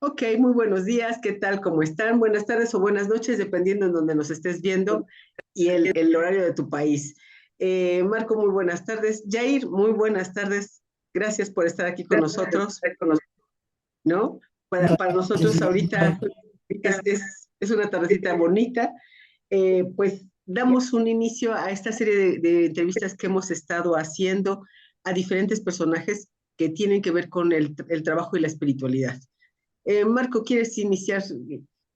Ok, muy buenos días, ¿qué tal? ¿Cómo están? Buenas tardes o buenas noches, dependiendo en donde nos estés viendo y el horario de tu país. Marco, muy buenas tardes. Jair, muy buenas tardes. Gracias por estar aquí con nosotros, ¿no? Para nosotros ahorita es una tardecita bonita. Pues damos un inicio a esta serie de entrevistas que hemos estado haciendo a diferentes personajes que tienen que ver con el trabajo y la espiritualidad. Marco, ¿quieres iniciar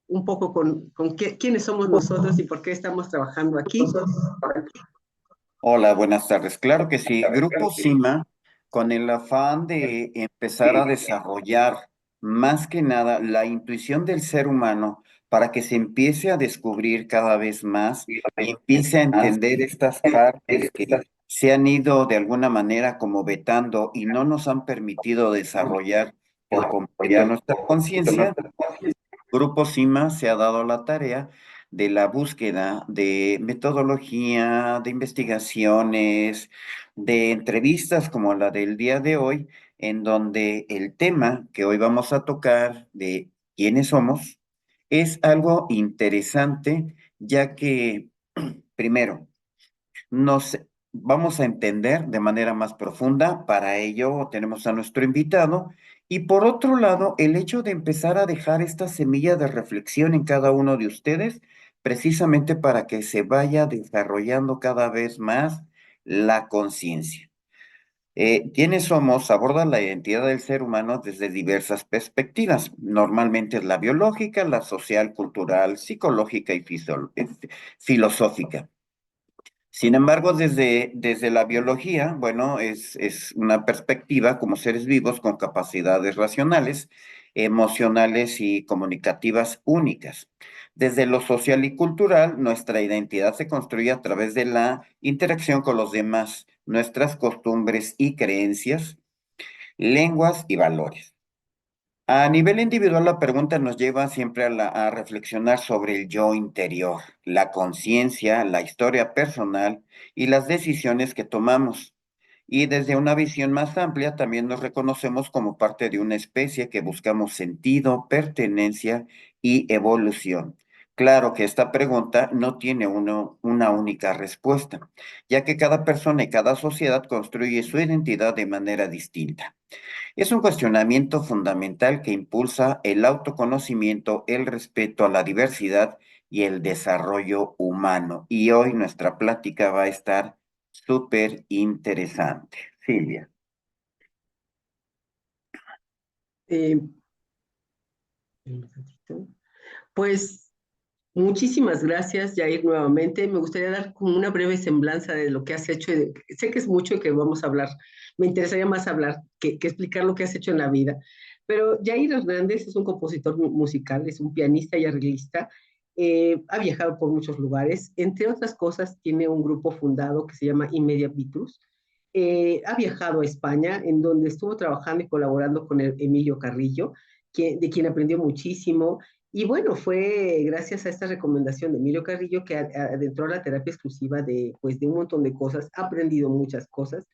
un poco con quiénes somos nosotros y por qué estamos trabajando aquí? Hola, buenas tardes. Claro que sí. Grupo CIMA, con el afán de empezar a desarrollar más que nada la intuición del ser humano para que se empiece a descubrir cada vez más y empiece a entender estas partes que se han ido de alguna manera como vetando y no nos han permitido desarrollar por completo nuestra conciencia. Grupo CIMA se ha dado la tarea de la búsqueda de metodología, de investigaciones, de entrevistas como la del día de hoy, en donde el tema que hoy vamos a tocar de quiénes somos es algo interesante, ya que, primero, nos vamos a entender de manera más profunda. Para ello tenemos a nuestro invitado. Y por otro lado, el hecho de empezar a dejar esta semilla de reflexión en cada uno de ustedes, precisamente para que se vaya desarrollando cada vez más la conciencia. ¿Quiénes somos? Aborda la identidad del ser humano desde diversas perspectivas. Normalmente es la biológica, la social, cultural, psicológica y filosófica. Sin embargo, desde la biología, bueno, es una perspectiva como seres vivos con capacidades racionales, emocionales y comunicativas únicas. Desde lo social y cultural, nuestra identidad se construye a través de la interacción con los demás, nuestras costumbres y creencias, lenguas y valores. A nivel individual, la pregunta nos lleva siempre a reflexionar sobre el yo interior, la conciencia, la historia personal y las decisiones que tomamos. Y desde una visión más amplia, también nos reconocemos como parte de una especie que buscamos sentido, pertenencia y evolución. Claro que esta pregunta no tiene una única respuesta, ya que cada persona y cada sociedad construye su identidad de manera distinta. Es un cuestionamiento fundamental que impulsa el autoconocimiento, el respeto a la diversidad y el desarrollo humano. Y hoy nuestra plática va a estar súper interesante. Silvia. Eh, pues muchísimas gracias, Jair, nuevamente. Me gustaría dar como una breve semblanza de lo que has hecho. Sé que es mucho y que vamos a hablar. Me interesaría más hablar que explicar lo que has hecho en la vida. Pero Jair Hernández es un compositor musical, es un pianista y arreglista. Ha viajado por muchos lugares. Entre otras cosas, tiene un grupo fundado que se llama Immedia Vitus. Ha viajado a España, en donde estuvo trabajando y colaborando con el Emilio Carrillo, de quien aprendió muchísimo. Y bueno, fue gracias a esta recomendación de Emilio Carrillo que adentró a la terapia exclusiva pues, de un montón de cosas, ha aprendido muchas cosas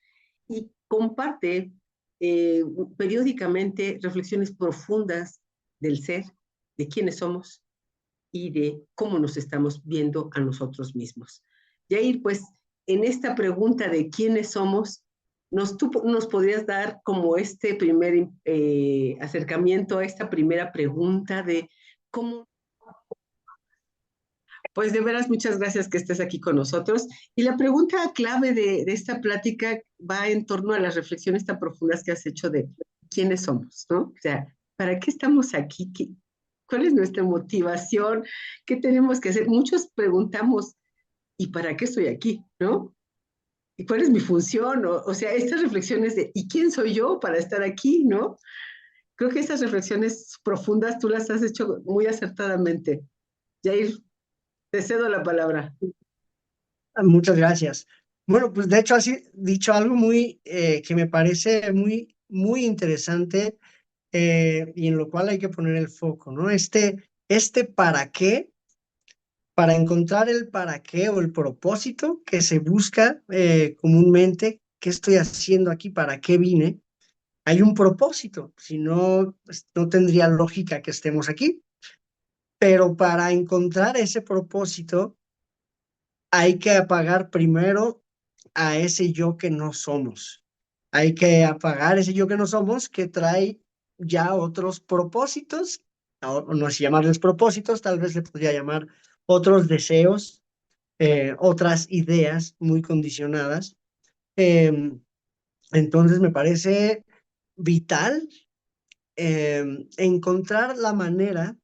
y comparte eh, periódicamente reflexiones profundas del ser, de quiénes somos y de cómo nos estamos viendo a nosotros mismos. Jair, pues en esta pregunta de quiénes somos, tú nos podrías dar como este primer acercamiento a esta primera pregunta de cómo. Pues de veras, muchas gracias que estés aquí con nosotros. Y la pregunta clave de esta plática va en torno a las reflexiones tan profundas que has hecho de quiénes somos, ¿no? O sea, ¿para qué estamos aquí? ¿Cuál es nuestra motivación? ¿Qué tenemos que hacer? Muchos preguntamos, ¿y para qué estoy aquí? ¿No? ¿Y cuál es mi función? O sea, estas reflexiones de ¿y quién soy yo para estar aquí? ¿No? Creo que estas reflexiones profundas tú las has hecho muy acertadamente. Jair, te cedo la palabra. Muchas gracias. Bueno, pues de hecho has dicho algo muy que me parece muy interesante y en lo cual hay que poner el foco, ¿no? Este para qué, para encontrar el para qué o el propósito que se busca comúnmente, qué estoy haciendo aquí, para qué vine. hay un propósito, si no, pues, no tendría lógica que estemos aquí. Pero para encontrar ese propósito hay que apagar primero a ese yo que no somos. Hay que apagar ese yo que no somos que trae ya otros propósitos, o no sé llamarles propósitos, tal vez le podría llamar otros deseos, otras ideas muy condicionadas. Em, entonces me parece vital encontrar la manera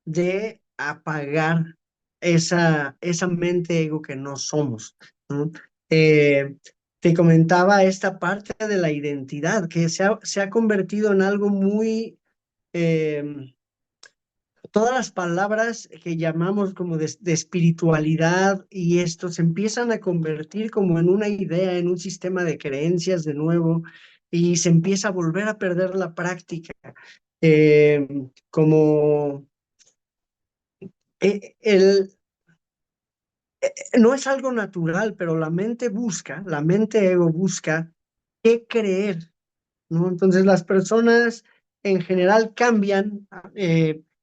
de apagar esa mente ego que no somos, ¿no? Eh, Te comentaba esta parte de la identidad que se ha convertido en algo muy, eh, todas las palabras que llamamos como de espiritualidad y esto se empiezan a convertir como en una idea, en un sistema de creencias de nuevo y se empieza a volver a perder la práctica. Eh, como el, no es algo natural, pero la mente ego busca qué creer, ¿no? Entonces las personas en general cambian,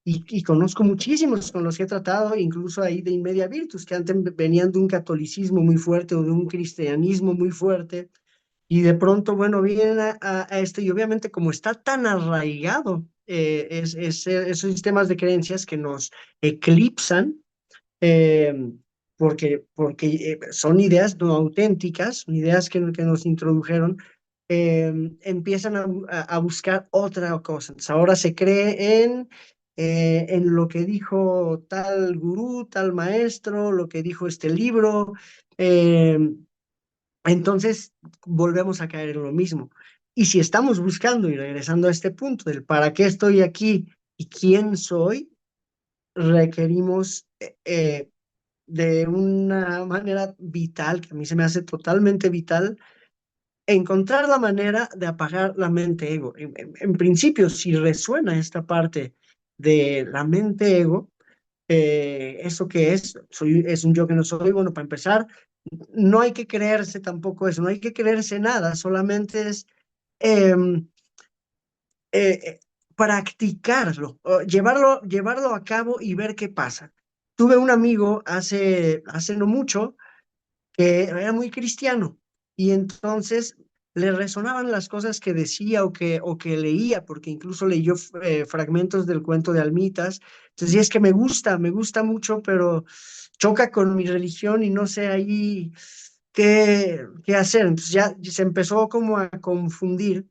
y conozco muchísimos con los que he tratado, incluso ahí de Inmedia Virtus, que antes venían de un catolicismo muy fuerte o de un cristianismo muy fuerte, y de pronto, bueno, vienen a esto, y obviamente como está tan arraigado esos sistemas de creencias que nos eclipsan, eh, porque son ideas no auténticas, son ideas que nos introdujeron, empiezan a buscar otra cosa. Entonces, ahora se cree en lo que dijo tal gurú, tal maestro, lo que dijo este libro. eh, entonces, volvemos a caer en lo mismo. Y si estamos buscando y regresando a este punto del para qué estoy aquí y quién soy, requerimos de una manera vital, que a mí se me hace totalmente vital, encontrar la manera de apagar la mente ego. En principio, si resuena esta parte de la mente ego, ¿eso qué es? Es un yo que no soy. Bueno, para empezar, no hay que creerse tampoco eso, no hay que creerse nada, solamente es em, eh, practicarlo, o llevarlo a cabo y ver qué pasa. Tuve un amigo hace no mucho que era muy cristiano y entonces le resonaban las cosas que decía o que leía, porque incluso leyó fragmentos del cuento de Almitas. Entonces, y es que me gusta mucho, pero choca con mi religión y no sé ahí qué hacer. Entonces ya se empezó como a confundir,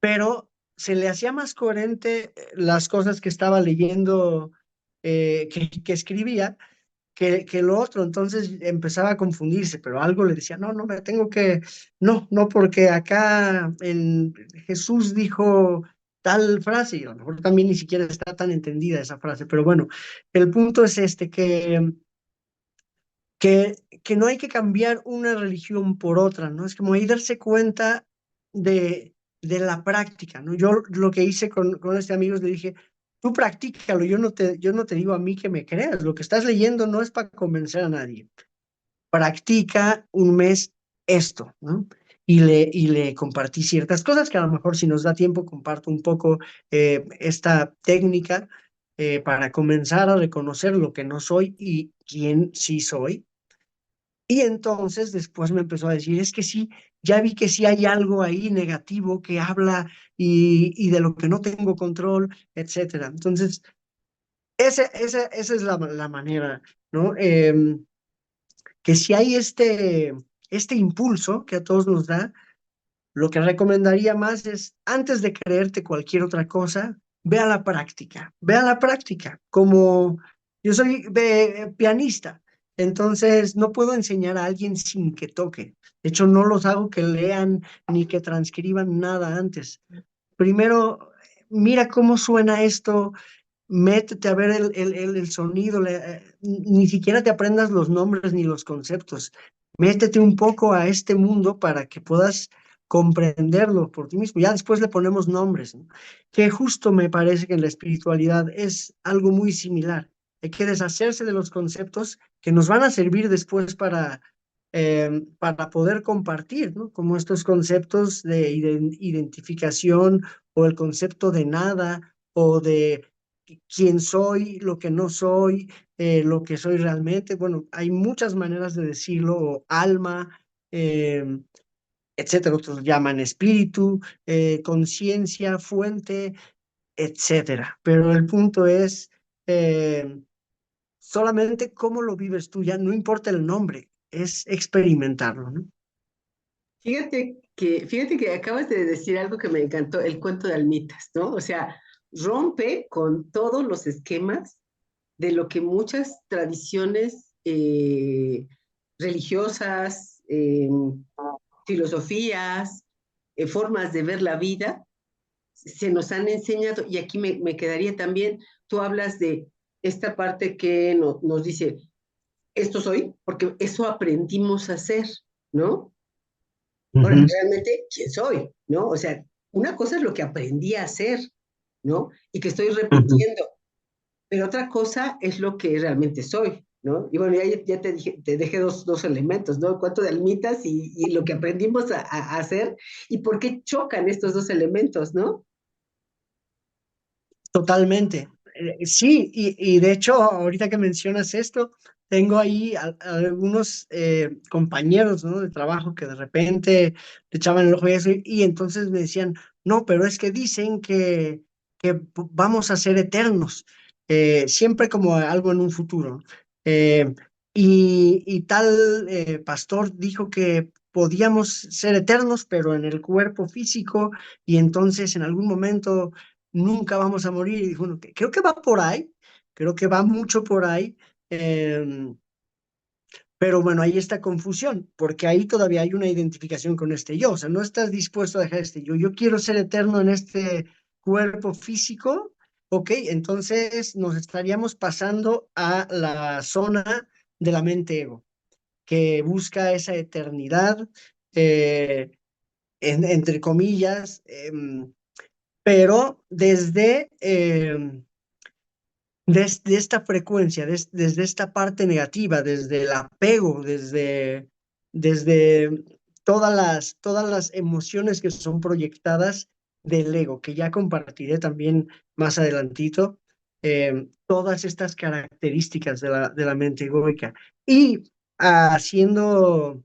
pero se le hacía más coherente las cosas que estaba leyendo, que escribía, que lo otro. Entonces empezaba a confundirse, pero algo le decía, no, no, me tengo que, no, no, porque acá Jesús dijo tal frase, y a lo mejor también ni siquiera está tan entendida esa frase, pero bueno, el punto es este, que no hay que cambiar una religión por otra, ¿no? Es como ahí darse cuenta de la práctica, ¿no? Yo lo que hice con este amigo le dije, tú practícalo, yo no te digo a mí que me creas, lo que estás leyendo no es para convencer a nadie. Practica un mes esto, ¿no? Y le compartí ciertas cosas que a lo mejor si nos da tiempo comparto un poco esta técnica para comenzar a reconocer lo que no soy y quién sí soy. Y entonces después me empezó a decir, es que sí, ya vi que sí hay algo ahí negativo que habla y de lo que no tengo control, etcétera. Entonces, esa es la manera, ¿no? Que si hay este impulso que a todos nos da, lo que recomendaría más es, antes de creerte cualquier otra cosa, ve a la práctica. Como yo soy pianista, entonces no puedo enseñar a alguien sin que toque. De hecho, no los hago que lean ni que transcriban nada antes. Primero, mira cómo suena esto, métete a ver el sonido, ni siquiera te aprendas los nombres ni los conceptos. Métete un poco a este mundo para que puedas comprenderlo por ti mismo. Ya después le ponemos nombres, ¿no? Que justo me parece que en la espiritualidad es algo muy similar. Hay que deshacerse de los conceptos que nos van a servir después para poder compartir, ¿no? Como estos conceptos de identificación o el concepto de nada o de quién soy, lo que no soy, lo que soy realmente. Bueno, hay muchas maneras de decirlo, o alma, etcétera. Otros llaman espíritu, conciencia, fuente, etcétera. Pero el punto es solamente cómo lo vives tú, ya no importa el nombre, es experimentarlo, ¿no? Fíjate que acabas de decir algo que me encantó, el cuento de almitas, ¿no? O sea, rompe con todos los esquemas de lo que muchas tradiciones religiosas, filosofías, formas de ver la vida se nos han enseñado. Y aquí me quedaría también, tú hablas de esta parte que nos dice, esto soy, porque eso aprendimos a hacer, ¿no? Ahora, Ujú, realmente, ¿quién soy? ¿No? O sea, una cosa es lo que aprendí a hacer, ¿no? Y que estoy ujú. repitiendo, pero otra cosa es lo que realmente soy, ¿no? Y bueno, ya te dije, te dejé dos elementos, ¿no? El cuento de almitas y lo que aprendimos a hacer y por qué chocan estos dos elementos, ¿no? Totalmente. Sí, y de hecho, ahorita que mencionas esto, tengo ahí algunos compañeros, ¿no? De trabajo que de repente le echaban el ojo y eso, y entonces me decían, no, pero es que dicen que vamos a ser eternos, siempre como algo en un futuro. Eh, y tal pastor dijo que podíamos ser eternos, pero en el cuerpo físico, y entonces en algún momento nunca vamos a morir. Y dijo, bueno, creo que va por ahí, creo que va mucho por ahí, pero bueno, ahí está confusión, porque ahí todavía hay una identificación con este yo, o sea, no estás dispuesto a dejar este yo quiero ser eterno en este cuerpo físico, ok, entonces nos estaríamos pasando a la zona de la mente ego, que busca esa eternidad, eh, entre comillas, pero desde esta frecuencia, desde esta parte negativa, desde el apego, desde todas las emociones que son proyectadas del ego, que ya compartiré también más adelantito, todas estas características de la mente egoica. Y haciendo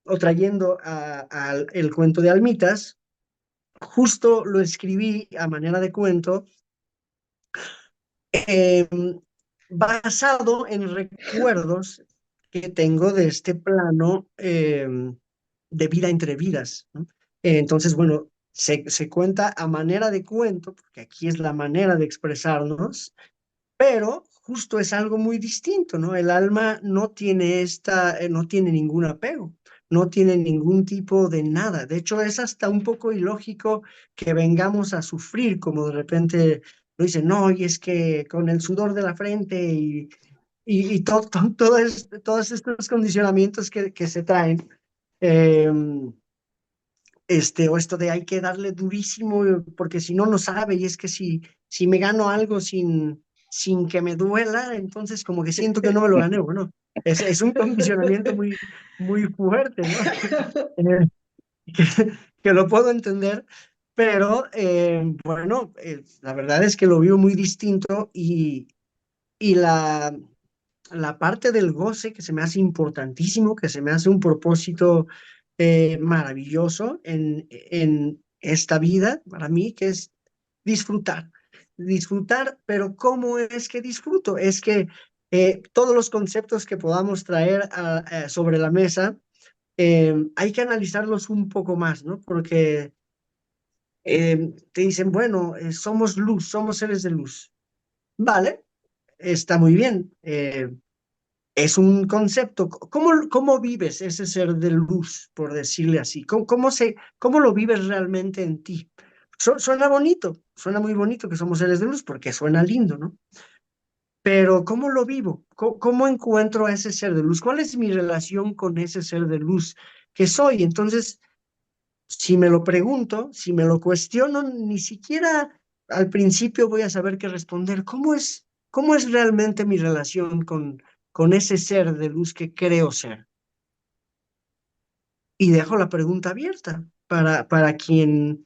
o trayendo al el cuento de Almitas, justo lo escribí a manera de cuento, eh, basado en recuerdos que tengo de este plano de vida entre vidas, ¿no? Entonces, bueno, se cuenta a manera de cuento, porque aquí es la manera de expresarnos, pero justo es algo muy distinto, ¿no? El alma no tiene no tiene ningún apego, no tiene ningún tipo de nada. De hecho, es hasta un poco ilógico que vengamos a sufrir, como de repente lo dicen, no, y es que con el sudor de la frente todos estos condicionamientos que se traen, eh, o esto de hay que darle durísimo, porque si no, no sabe, y es que si me gano algo sin que me duela, entonces como que siento que no me lo gané, bueno, es un condicionamiento muy fuerte, ¿no? Eh, que, que lo puedo entender, pero bueno, la verdad es que lo veo muy distinto y la parte del goce que se me hace importantísimo, que se me hace un propósito maravilloso en esta vida, para mí, que es disfrutar. Disfrutar, pero ¿cómo es que disfruto? Es que todos los conceptos que podamos traer sobre la mesa, hay que analizarlos un poco más, ¿no? Porque te dicen, bueno, somos luz, somos seres de luz. Vale, está muy bien. Es un concepto. ¿Cómo vives ese ser de luz, por decirle así? ¿Cómo lo vives realmente en ti? Suena bonito, suena muy bonito que somos seres de luz porque suena lindo, ¿no? Pero ¿cómo lo vivo? ¿Cómo encuentro a ese ser de luz? ¿Cuál es mi relación con ese ser de luz que soy? Entonces, si me lo pregunto, si me lo cuestiono, ni siquiera al principio voy a saber qué responder. ¿Cómo es realmente mi relación con ese ser de luz que creo ser? Y dejo la pregunta abierta para quien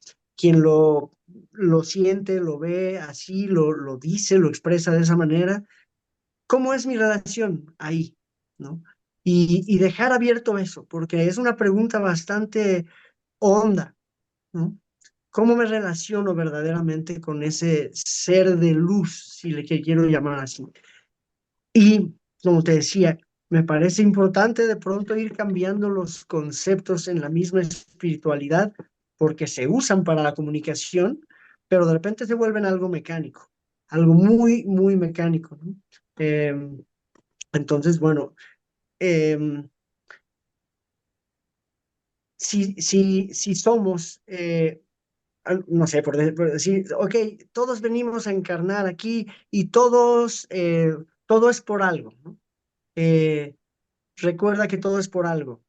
lo siente, lo ve así, lo dice, lo expresa de esa manera. ¿Cómo es mi relación ahí? ¿No? Y dejar abierto eso, porque es una pregunta bastante honda, ¿no? ¿Cómo me relaciono verdaderamente con ese ser de luz, si le quiero llamar así? Y como te decía, me parece importante de pronto ir cambiando los conceptos en la misma espiritualidad porque se usan para la comunicación, pero de repente se vuelven algo mecánico, algo muy, muy mecánico, ¿no? Entonces, bueno, em, si somos, no sé, por decir, ok, todos venimos a encarnar aquí y todo es por algo, ¿no? Eh, recuerda que todo es por algo.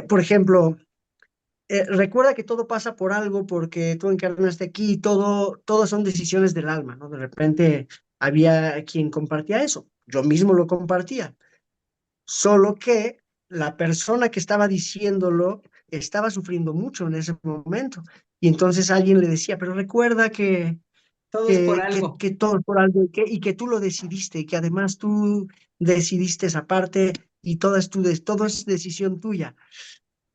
Por ejemplo, recuerda que todo pasa por algo porque tú encarnaste aquí y todo son decisiones del alma, ¿no? De repente había quien compartía eso. Yo mismo lo compartía. Solo que la persona que estaba diciéndolo estaba sufriendo mucho en ese momento. Y entonces alguien le decía, pero recuerda Todo es por algo. que todo es por algo y que tú lo decidiste y que además tú decidiste esa parte y todo es decisión tuya.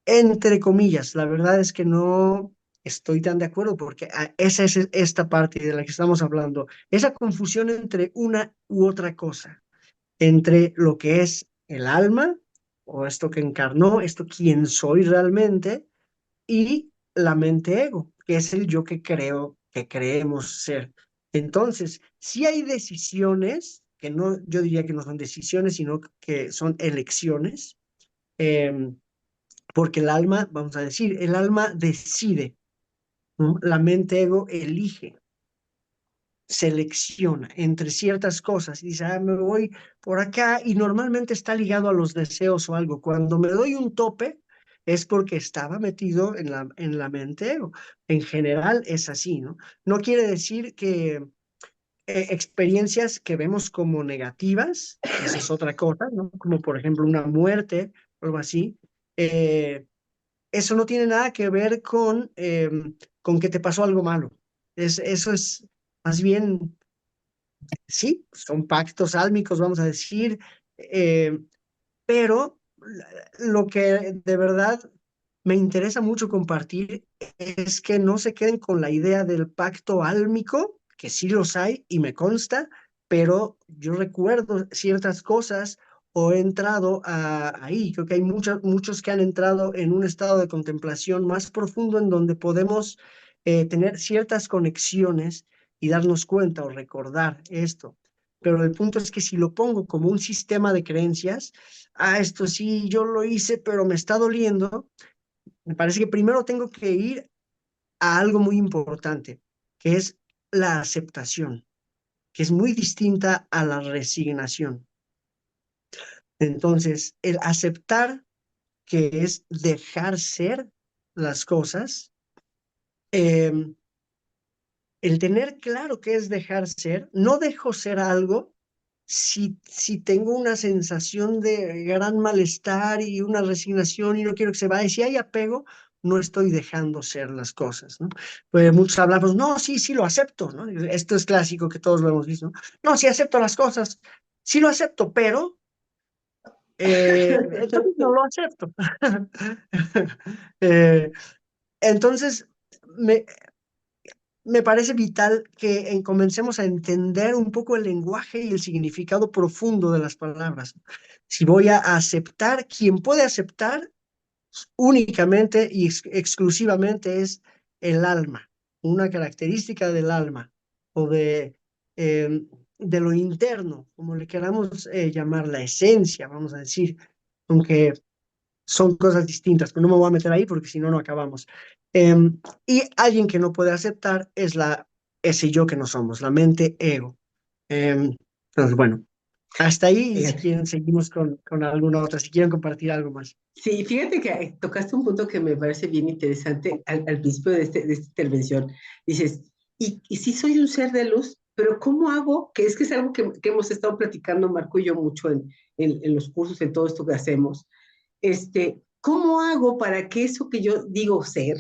Entre comillas, la verdad es que no estoy tan de acuerdo porque esa es esta parte de la que estamos hablando, esa confusión entre una u otra cosa, entre lo que es el alma o esto que encarnó, esto quién soy realmente y la mente ego, que es el yo que creo, que creemos ser. Entonces, si hay decisiones, que no, yo diría que no son decisiones, sino que son elecciones, em, porque el alma, vamos a decir, el alma decide, ¿no? La mente ego elige, selecciona entre ciertas cosas y dice, me voy por acá y normalmente está ligado a los deseos o algo. Cuando me doy un tope es porque estaba metido en la mente ego. En general es así, ¿no? No quiere decir que experiencias que vemos como negativas, esa es otra cosa, ¿no? Como por ejemplo una muerte o algo así. Eso no tiene nada que ver con que te pasó algo malo. Eso es más bien, sí, son pactos álmicos, vamos a decir, eh, pero lo que de verdad me interesa mucho compartir es que no se queden con la idea del pacto álmico, que sí los hay y me consta, pero yo recuerdo ciertas cosas o he entrado ahí. Creo que hay muchos que han entrado en un estado de contemplación más profundo en donde podemos tener ciertas conexiones y darnos cuenta o recordar esto. Pero el punto es que si lo pongo como un sistema de creencias, esto sí, yo lo hice, pero me está doliendo, me parece que primero tengo que ir a algo muy importante, que es la aceptación, que es muy distinta a la resignación. Entonces, el aceptar, que es dejar ser las cosas, eh, el tener claro qué es dejar ser, no dejo ser algo si tengo una sensación de gran malestar y una resignación y no quiero que se vaya, y si hay apego, no estoy dejando ser las cosas, ¿no? Pues muchos hablamos, no, sí, sí lo acepto, ¿no? Esto es clásico que todos lo hemos visto, ¿no? No, sí acepto las cosas, sí lo acepto, pero entonces no lo acepto. Eh, entonces, me, me parece vital que comencemos a entender un poco el lenguaje y el significado profundo de las palabras. Si voy a aceptar, quien puede aceptar únicamente y exclusivamente es el alma, una característica del alma o de lo interno, como le queramos llamar, la esencia, vamos a decir, aunque son cosas distintas, pero no me voy a meter ahí porque si no, no acabamos. Y alguien que no puede aceptar es ese yo que no somos, la mente ego. Entonces, bueno, hasta ahí y si Fíjate. quieren seguimos con alguna otra, si quieren compartir algo más. Sí, fíjate que tocaste un punto que me parece bien interesante al principio de esta intervención. Dices, ¿y si soy un ser de luz? pero ¿cómo hago? Que es algo que hemos estado platicando Marco y yo mucho en los cursos, en todo esto que hacemos. ¿Cómo hago para que eso que yo digo ser,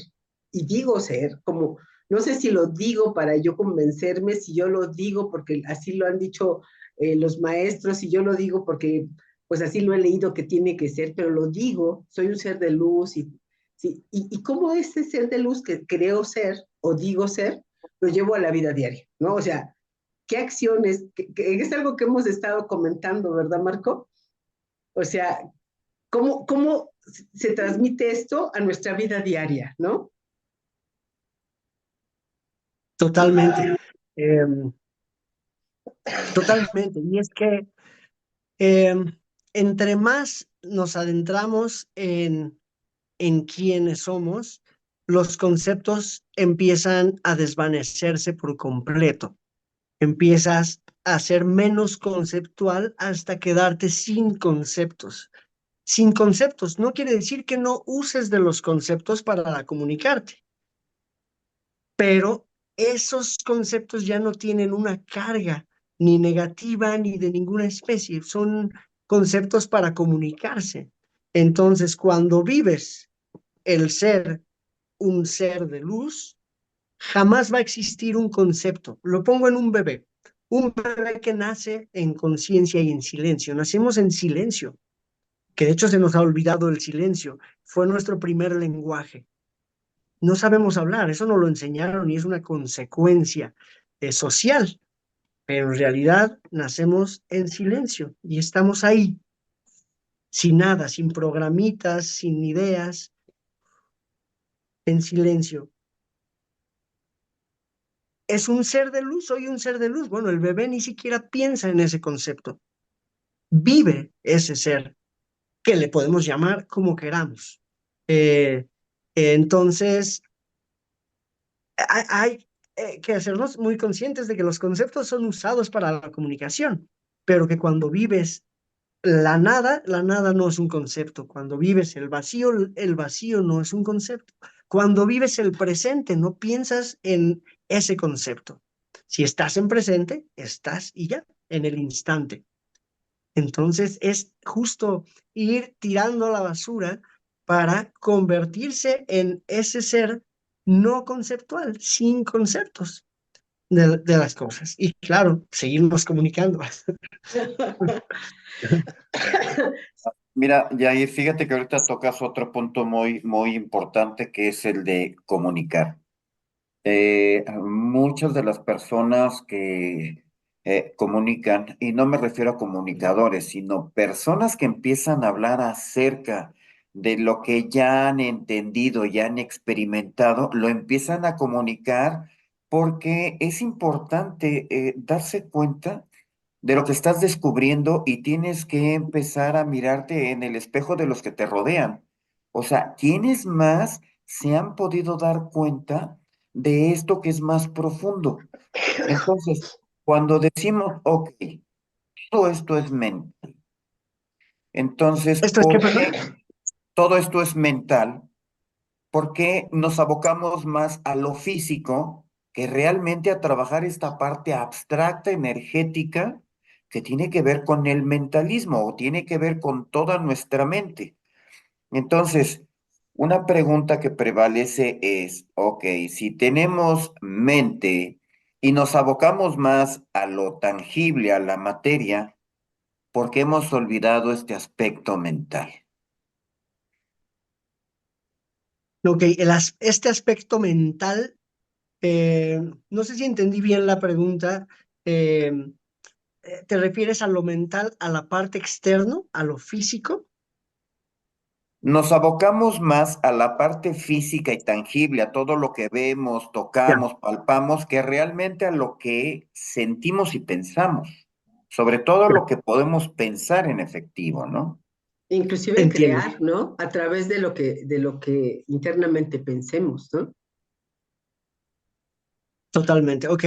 y digo ser, como, no sé si lo digo para yo convencerme, si yo lo digo porque así lo han dicho los maestros, si yo lo digo porque pues así lo he leído que tiene que ser, pero lo digo, soy un ser de luz, sí, y cómo ese ser de luz que creo ser o digo ser, lo llevo a la vida diaria, ¿no? O sea, ¿qué acciones? Que es algo que hemos estado comentando, ¿verdad, Marco? O sea, ¿cómo se transmite esto a nuestra vida diaria, ¿no? Totalmente. Em, Totalmente. Y es que entre más nos adentramos en quiénes somos, los conceptos empiezan a desvanecerse por completo. Empiezas a ser menos conceptual hasta quedarte sin conceptos. Sin conceptos no quiere decir que no uses de los conceptos para comunicarte, pero esos conceptos ya no tienen una carga ni negativa ni de ninguna especie, son conceptos para comunicarse. Entonces, cuando vives el ser un ser de luz, jamás va a existir un concepto. Lo pongo en un bebé. Un bebé que nace en conciencia y en silencio. Nacemos en silencio, que de hecho se nos ha olvidado el silencio. Fue nuestro primer lenguaje. No sabemos hablar, eso nos lo enseñaron y es una consecuencia social, pero en realidad nacemos en silencio y estamos ahí, sin nada, sin programitas, sin ideas, en silencio. ¿Es un ser de luz? ¿Soy un ser de luz? Bueno, el bebé ni siquiera piensa en ese concepto, vive ese ser, que le podemos llamar como queramos. Eh, entonces, hay que hacernos muy conscientes de que los conceptos son usados para la comunicación, pero que cuando vives la nada no es un concepto. Cuando vives el vacío no es un concepto. Cuando vives el presente, no piensas en ese concepto. Si estás en presente, estás y ya, en el instante. Entonces es justo ir tirando la basura para convertirse en ese ser no conceptual, sin conceptos de las cosas. Y claro, seguirnos comunicando. Mira, Yair, fíjate que ahorita tocas otro punto muy, muy importante que es el de comunicar. Muchas de las personas que comunican, y no me refiero a comunicadores, sino personas que empiezan a hablar acerca de lo que ya han entendido, ya han experimentado, lo empiezan a comunicar porque es importante darse cuenta de lo que estás descubriendo y tienes que empezar a mirarte en el espejo de los que te rodean. O sea, ¿quiénes más se han podido dar cuenta de esto que es más profundo? Entonces, cuando decimos, ok, todo esto es mental, entonces, ¿Esto es qué, ¿por perdón? qué todo esto es mental? ¿Por qué nos abocamos más a lo físico que realmente a trabajar esta parte abstracta, energética, que tiene que ver con el mentalismo o tiene que ver con toda nuestra mente? Entonces, una pregunta que prevalece es, ok, si tenemos mente y nos abocamos más a lo tangible, a la materia, ¿por qué hemos olvidado este aspecto mental? Ok, este aspecto mental, no sé si entendí bien la pregunta. eh, ¿Te refieres a lo mental, a la parte externo, a lo físico? Nos abocamos más a la parte física y tangible, a todo lo que vemos, Ya, tocamos, palpamos, que realmente a lo que sentimos y pensamos, sobre todo ya, lo que podemos pensar en efectivo, ¿no? Inclusive entiendo, crear, ¿no? A través de lo que internamente pensemos, ¿no? totalmente. Ok,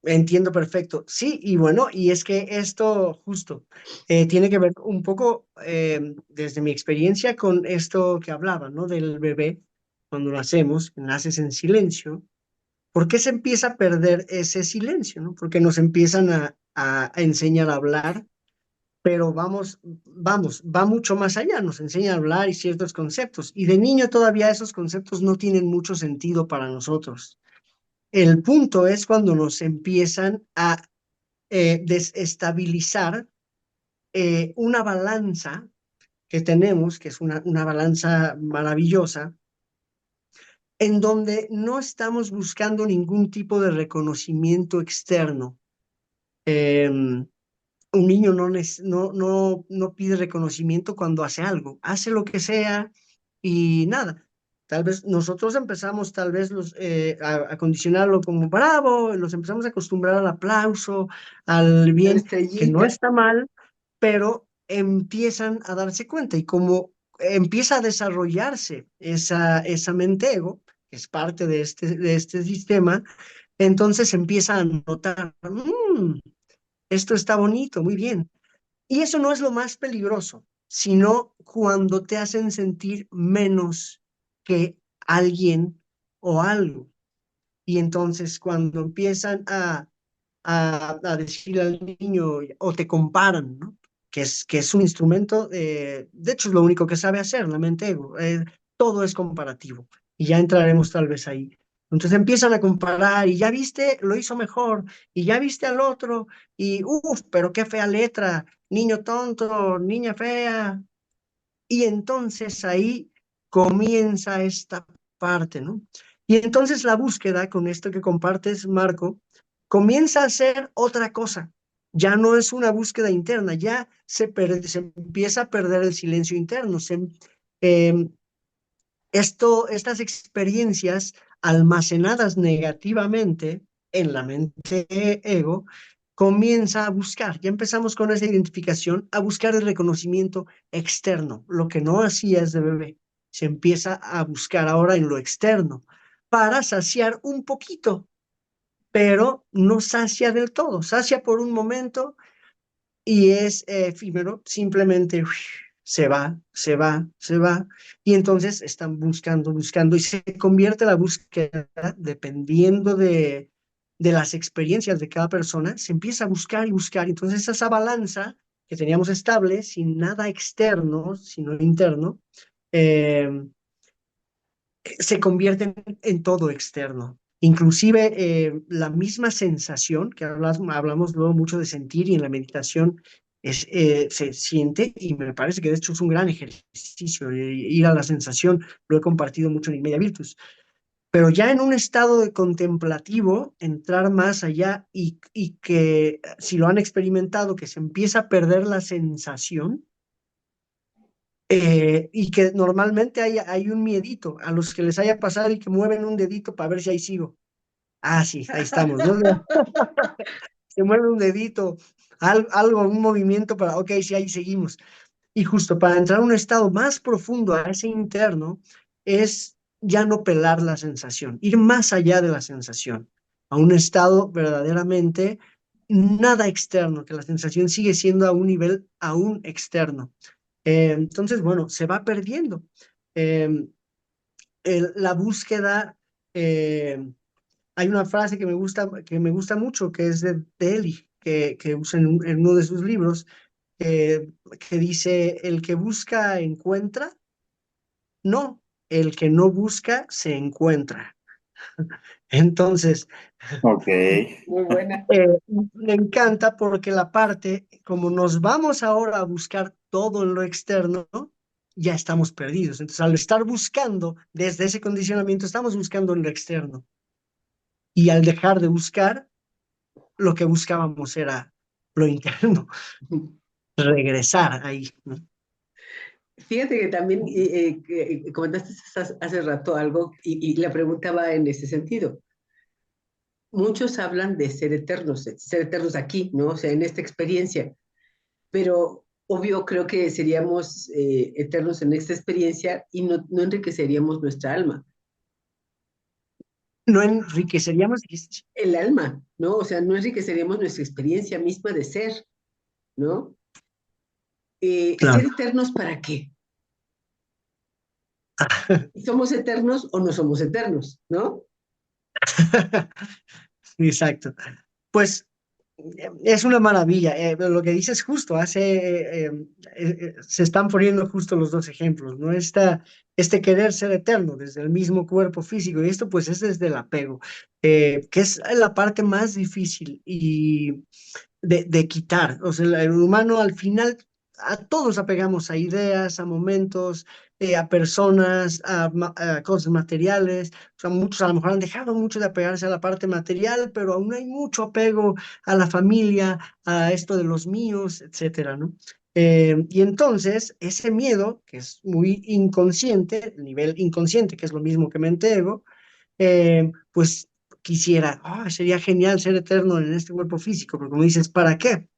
entiendo perfecto. Sí, y bueno, y es que esto justo tiene que ver un poco desde mi experiencia con esto que hablaba, ¿no? Del bebé, cuando nacemos, naces en silencio. ¿Por qué se empieza a perder ese silencio, ¿no? Porque nos empiezan a enseñar a hablar, pero va mucho más allá, nos enseña a hablar y ciertos conceptos, y de niño todavía esos conceptos no tienen mucho sentido para nosotros. El punto es cuando nos empiezan a desestabilizar una balanza que tenemos, que es una balanza maravillosa, en donde no estamos buscando ningún tipo de reconocimiento externo. Un niño no pide reconocimiento cuando hace algo, hace lo que sea y nada. Tal vez nosotros empezamos, tal vez a condicionarlo como bravo, los empezamos a acostumbrar al aplauso, al La bien, que no estrellita. está mal, pero empiezan a darse cuenta y como empieza a desarrollarse esa mente ego, que es parte de este sistema, entonces empieza a notar, esto está bonito, muy bien. Y eso no es lo más peligroso, sino cuando te hacen sentir menos que alguien o algo. Y entonces cuando empiezan a decirle al niño o te comparan, ¿no? Que es un instrumento, de hecho es lo único que sabe hacer la mente ego, todo es comparativo y ya entraremos tal vez ahí. Entonces empiezan a comparar y ya viste, lo hizo mejor y ya viste al otro y uff, pero qué fea letra, niño tonto, niña fea. Y entonces ahí comienza esta parte, ¿no? Y entonces la búsqueda con esto que compartes, Marco, comienza a ser otra cosa. Ya no es una búsqueda interna, ya se empieza a perder el silencio interno. Eh, estas experiencias almacenadas negativamente en la mente ego, comienza a buscar, ya empezamos con esa identificación, a buscar el reconocimiento externo, lo que no hacías de bebé, se empieza a buscar ahora en lo externo para saciar un poquito, pero no sacia del todo, sacia por un momento y es efímero, simplemente se va, se va, se va, y entonces están buscando, buscando, y se convierte la búsqueda, dependiendo de las experiencias de cada persona, se empieza a buscar y buscar, entonces esa balanza que teníamos estable, sin nada externo, sino interno, eh, se convierte en todo externo. Inclusive la misma sensación, que hablamos luego mucho de sentir y en la meditación se siente y me parece que de hecho es un gran ejercicio ir a la sensación, lo he compartido mucho en Inmedia Virtus, pero ya en un estado de contemplativo, entrar más allá y que si lo han experimentado, que se empieza a perder la sensación, y que normalmente hay un miedito a los que les haya pasado y que mueven un dedito para ver si ahí sigo. Ah, sí, ahí estamos, ¿no? Se mueve un dedito, algo, un movimiento para, ok, sí, ahí seguimos. Y justo para entrar a un estado más profundo, a ese interno, es ya no pelar la sensación, ir más allá de la sensación, a un estado verdaderamente nada externo, que la sensación sigue siendo a un nivel aún externo. Entonces, bueno, se va perdiendo. Eh, la búsqueda, eh, hay una frase que me gusta mucho, que es de Eli, que usa en uno de sus libros, que dice, el que busca encuentra, no, el que no busca se encuentra. Entonces, Ok. Muy buena. me encanta porque la parte, como nos vamos ahora a buscar todo en lo externo, ya estamos perdidos. Entonces, al estar buscando desde ese condicionamiento, estamos buscando en lo externo. Y al dejar de buscar, lo que buscábamos era lo interno, regresar ahí, ¿no? Fíjate que también comentaste hace rato algo y la pregunta va en ese sentido. Muchos hablan de ser eternos aquí, ¿no? O sea, en esta experiencia, pero obvio creo que seríamos eternos en esta experiencia y no enriqueceríamos nuestra alma. No enriqueceríamos, El alma, ¿no? O sea, no enriqueceríamos nuestra experiencia misma de ser, ¿no? ¿Ser claro. eternos para qué? ¿Somos eternos o no somos eternos, no? Exacto. Pues es una maravilla. Lo que dices justo, se están poniendo justo los dos ejemplos, ¿no? Este querer ser eterno desde el mismo cuerpo físico, y esto pues es desde el apego, que es la parte más difícil y de quitar. O sea, el humano al final, a todos apegamos a ideas, a momentos, a personas, a cosas materiales. O sea, muchos a lo mejor han dejado mucho de apegarse a la parte material, pero aún hay mucho apego a la familia, a esto de los míos, etcétera, ¿no? Y entonces, ese miedo, que es muy inconsciente, el nivel inconsciente, que es lo mismo que mente ego, pues quisiera, sería genial ser eterno en este cuerpo físico, pero como dices, ¿para qué?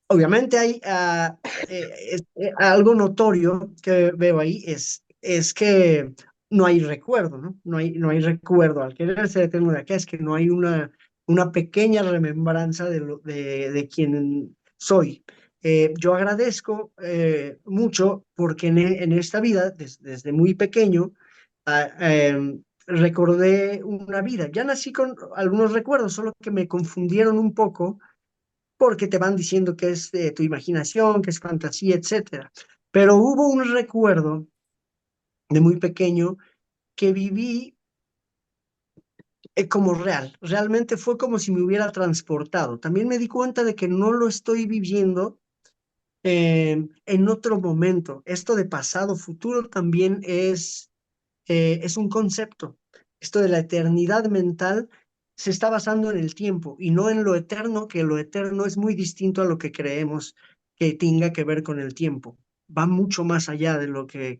Obviamente hay algo notorio que veo ahí es que no hay recuerdo, ¿no? No hay recuerdo. Al querer ser eterno de acá es que no hay una pequeña remembranza de quién soy. Yo agradezco mucho porque en esta vida, desde muy pequeño, recordé una vida. Ya nací con algunos recuerdos, solo que me confundieron un poco porque te van diciendo que es tu imaginación, que es fantasía, etcétera. Pero hubo un recuerdo de muy pequeño que viví como real. Realmente fue como si me hubiera transportado. También me di cuenta de que no lo estoy viviendo en otro momento. Esto de pasado, futuro también es un concepto. Esto de la eternidad mental se está basando en el tiempo y no en lo eterno, que lo eterno es muy distinto a lo que creemos que tenga que ver con el tiempo. Va mucho más allá de lo que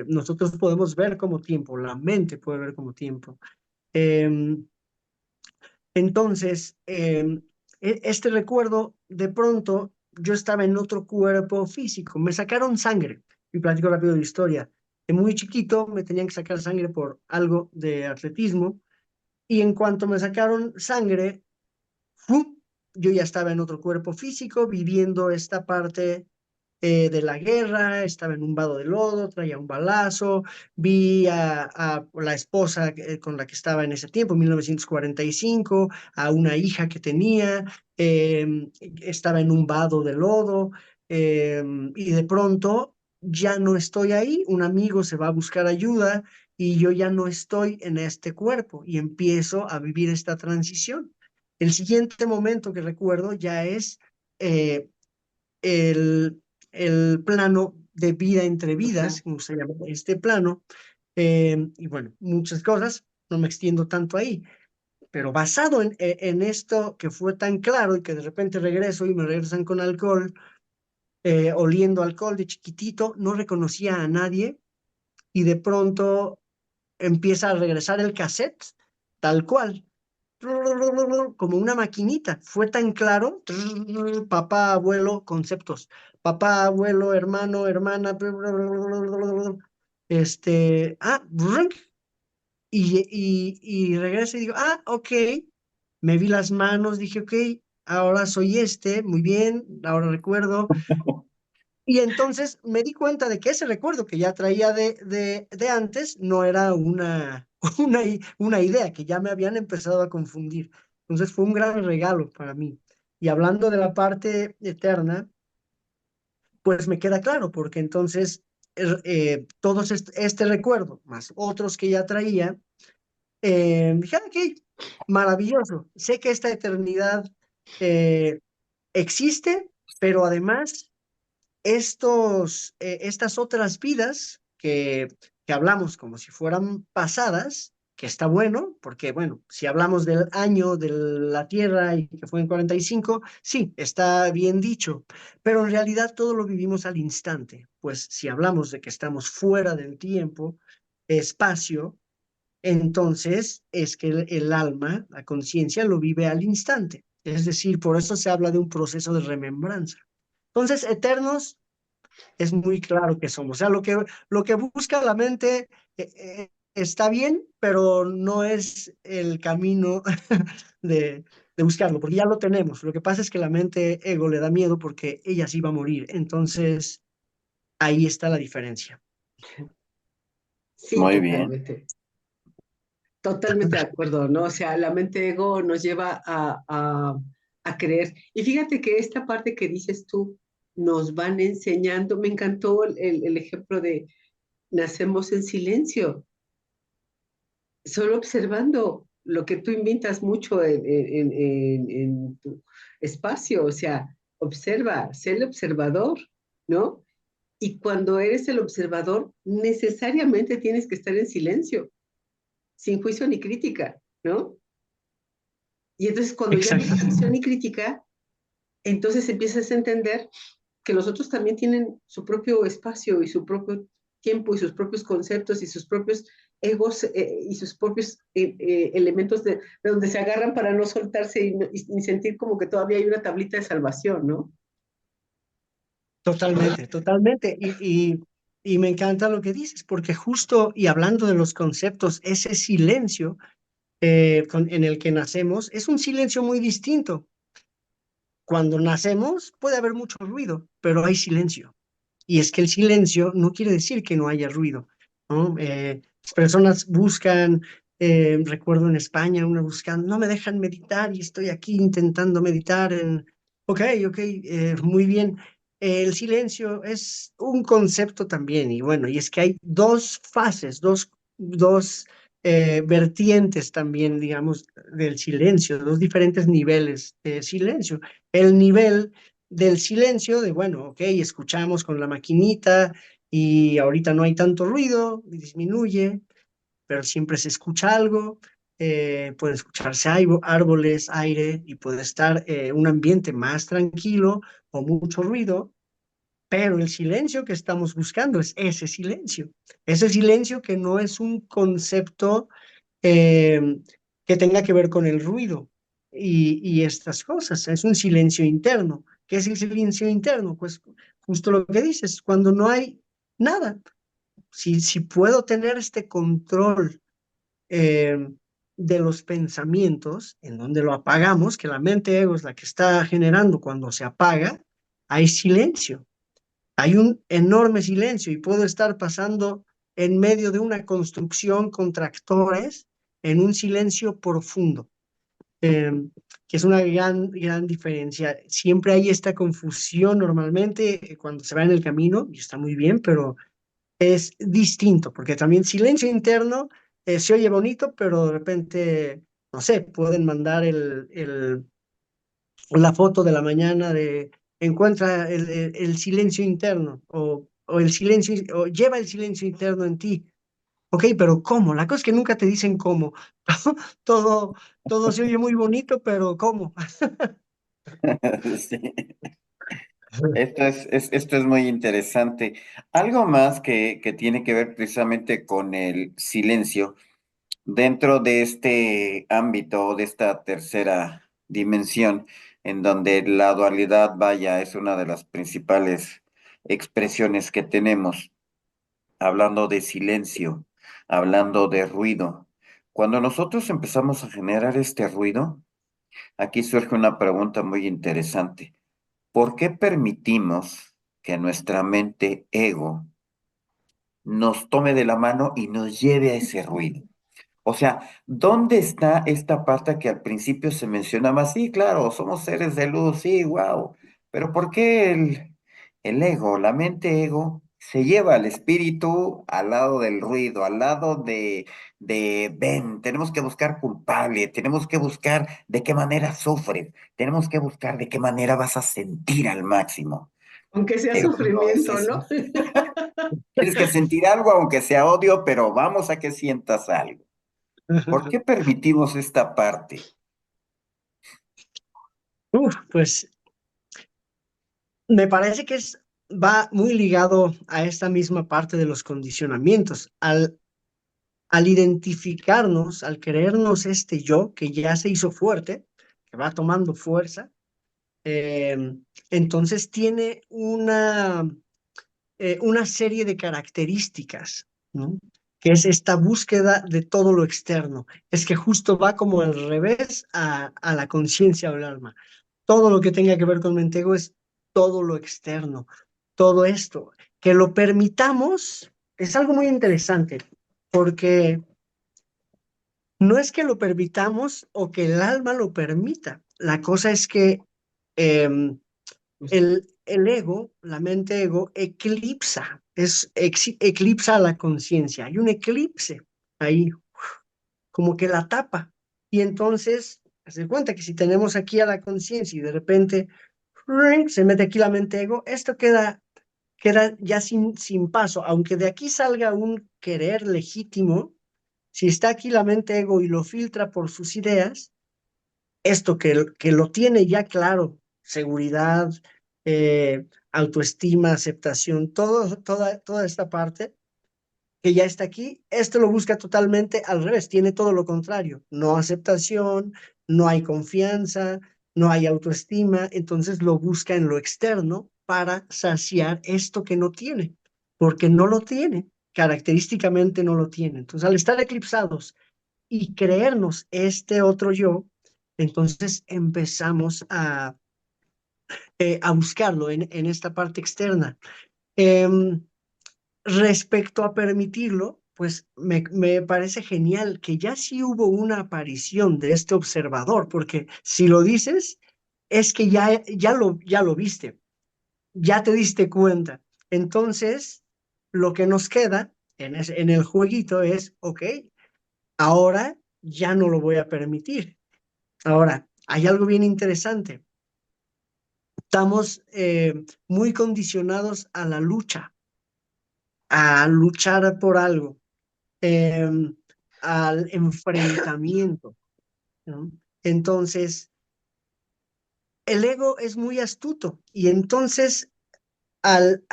nosotros podemos ver como tiempo, la mente puede ver como tiempo. Em, entonces, este recuerdo, de pronto, yo estaba en otro cuerpo físico, me sacaron sangre, y platico rápido la historia. De muy chiquito me tenían que sacar sangre por algo de atletismo, y en cuanto me sacaron sangre, ¡fum! Yo ya estaba en otro cuerpo físico, viviendo esta parte de la guerra, estaba en un vado de lodo, traía un balazo, vi a la esposa con la que estaba en ese tiempo, 1945, a una hija que tenía, estaba en un vado de lodo, y de pronto ya no estoy ahí, un amigo se va a buscar ayuda y yo ya no estoy en este cuerpo y empiezo a vivir esta transición. El siguiente momento que recuerdo ya es eh, el, el plano de vida entre Ajá. vidas, como se llama este plano, y bueno, muchas cosas, no me extiendo tanto ahí, pero basado en esto que fue tan claro y que de repente regreso y me regresan con alcohol, oliendo alcohol de chiquitito, no reconocía a nadie y de pronto empieza a regresar el cassette, tal cual, como una maquinita. Fue tan claro, papá, abuelo, conceptos. Papá, abuelo, hermano, hermana, brunk, y regreso y digo, ok, me vi las manos, dije, ok, ahora soy este, muy bien, ahora recuerdo. Y entonces me di cuenta de que ese recuerdo que ya traía de antes no era una idea, que ya me habían empezado a confundir. Entonces fue un gran regalo para mí. Y hablando de la parte eterna, pues me queda claro, porque entonces todos este recuerdo, más otros que ya traía, dije, ok, maravilloso. Sé que esta eternidad eh, existe, pero además estas otras vidas que hablamos como si fueran pasadas, que está bueno, porque bueno, si hablamos del año de la Tierra y que fue en 45, sí, está bien dicho, pero en realidad todo lo vivimos al instante, pues si hablamos de que estamos fuera del tiempo, espacio, entonces es que el alma, la conciencia, lo vive al instante. Es decir, por eso se habla de un proceso de remembranza. Entonces, eternos es muy claro que somos. O sea, lo que busca la mente está bien, pero no es el camino de buscarlo, porque ya lo tenemos. Lo que pasa es que la mente ego le da miedo porque ella sí va a morir. Entonces, ahí está la diferencia. Sí, Muy bien. totalmente. Totalmente de acuerdo, ¿no? O sea, la mente ego nos lleva a creer. Y fíjate que esta parte que dices tú, nos van enseñando, me encantó el ejemplo de nacemos en silencio, solo observando lo que tú inventas mucho en tu espacio, o sea, observa, sé el observador, ¿no? Y cuando eres el observador, necesariamente tienes que estar en silencio, sin juicio ni crítica, ¿no? Y entonces cuando ya no hay Exactamente. juicio ni crítica, entonces empiezas a entender que los otros también tienen su propio espacio y su propio tiempo y sus propios conceptos y sus propios egos y sus propios elementos de donde se agarran para no soltarse y sentir como que todavía hay una tablita de salvación, ¿no? Totalmente, totalmente. Y me encanta lo que dices, porque justo, y hablando de los conceptos, ese silencio en el que nacemos es un silencio muy distinto. Cuando nacemos puede haber mucho ruido, pero hay silencio. Y es que el silencio no quiere decir que no haya ruido, ¿no? Las personas buscan, recuerdo en España, una buscando, no me dejan meditar y estoy aquí intentando meditar ok, ok, muy bien. El silencio es un concepto también, y bueno, y es que hay dos fases, dos vertientes también, digamos, del silencio, dos diferentes niveles de silencio. El nivel del silencio, de bueno, ok, escuchamos con la maquinita y ahorita no hay tanto ruido, disminuye, pero siempre se escucha algo, pueden escucharse árboles, aire y puede estar un ambiente más tranquilo o mucho ruido, pero el silencio que estamos buscando es ese silencio que no es un concepto eh, que tenga que ver con el ruido y estas cosas. Es un silencio interno. ¿Qué es el silencio interno? Pues justo lo que dices, cuando no hay nada. Si puedo tener este control eh, de los pensamientos, en donde lo apagamos, que la mente ego es la que está generando cuando se apaga, hay silencio. Hay un enorme silencio y puedo estar pasando en medio de una construcción con tractores en un silencio profundo, eh, que es una gran diferencia. Siempre hay esta confusión normalmente cuando se va en el camino, y está muy bien, pero es distinto, porque también silencio interno se oye bonito, pero de repente, no sé, pueden mandar la foto de la mañana de encuentra el silencio interno o el silencio o lleva el silencio interno en ti. Ok, pero ¿cómo? La cosa es que nunca te dicen cómo. Todo, todo se oye muy bonito, pero ¿cómo? Sí. Esto es muy interesante. Algo más que tiene que ver precisamente con el silencio dentro de este ámbito, de esta tercera dimensión, en donde la dualidad, vaya, es una de las principales expresiones que tenemos, hablando de silencio, hablando de ruido. Cuando nosotros empezamos a generar este ruido, aquí surge una pregunta muy interesante. ¿Por qué permitimos que nuestra mente ego nos tome de la mano y nos lleve a ese ruido? O sea, ¿dónde está esta parte que al principio se mencionaba? Sí, claro, somos seres de luz, sí, wow. Pero ¿por qué el ego, la mente ego, se lleva al espíritu al lado del ruido, al lado ven, tenemos que buscar culpable, tenemos que buscar de qué manera sufres, tenemos que buscar de qué manera vas a sentir al máximo? Aunque sea Pero no es sufrimiento, eso. ¿no? Tienes que sentir algo, aunque sea odio, pero vamos a que sientas algo. ¿Por qué permitimos esta parte? Pues me parece que va muy ligado a esta misma parte de los condicionamientos. Al identificarnos, al creernos este yo que ya se hizo fuerte, que va tomando fuerza, eh, entonces tiene una serie de características, ¿no? Que es esta búsqueda de todo lo externo. Es que justo va como al revés a la conciencia o el alma. Todo lo que tenga que ver con Mentego es todo lo externo, todo esto. Que lo permitamos es algo muy interesante, porque No es que lo permitamos o que el alma lo permita. La cosa es que em, el ego, la mente ego, eclipsa a la conciencia. Hay un eclipse ahí, como que la tapa. Y entonces, se cuenta que si tenemos aquí a la conciencia y de repente ring, se mete aquí la mente ego, esto queda ya sin paso. Aunque de aquí salga un querer legítimo, si está aquí la mente ego y lo filtra por sus ideas, esto que lo tiene ya claro, seguridad, autoestima, aceptación, toda esta parte que ya está aquí, esto lo busca totalmente al revés, tiene todo lo contrario, no aceptación, no hay confianza, no hay autoestima, entonces lo busca en lo externo para saciar esto que no tiene, porque no lo tiene, característicamente no lo tiene. Entonces, al estar eclipsados y creernos este otro yo, entonces empezamos a buscarlo en esta parte externa. Em, Respecto a permitirlo, pues me parece genial que ya sí hubo una aparición de este observador, porque si lo dices, es que ya lo viste, ya te diste cuenta. Entonces, lo que nos queda en el jueguito es, ok, ahora ya no lo voy a permitir. Ahora, hay algo bien interesante. Estamos muy condicionados a luchar por algo, eh, al enfrentamiento, ¿no? Entonces, el ego es muy astuto y entonces al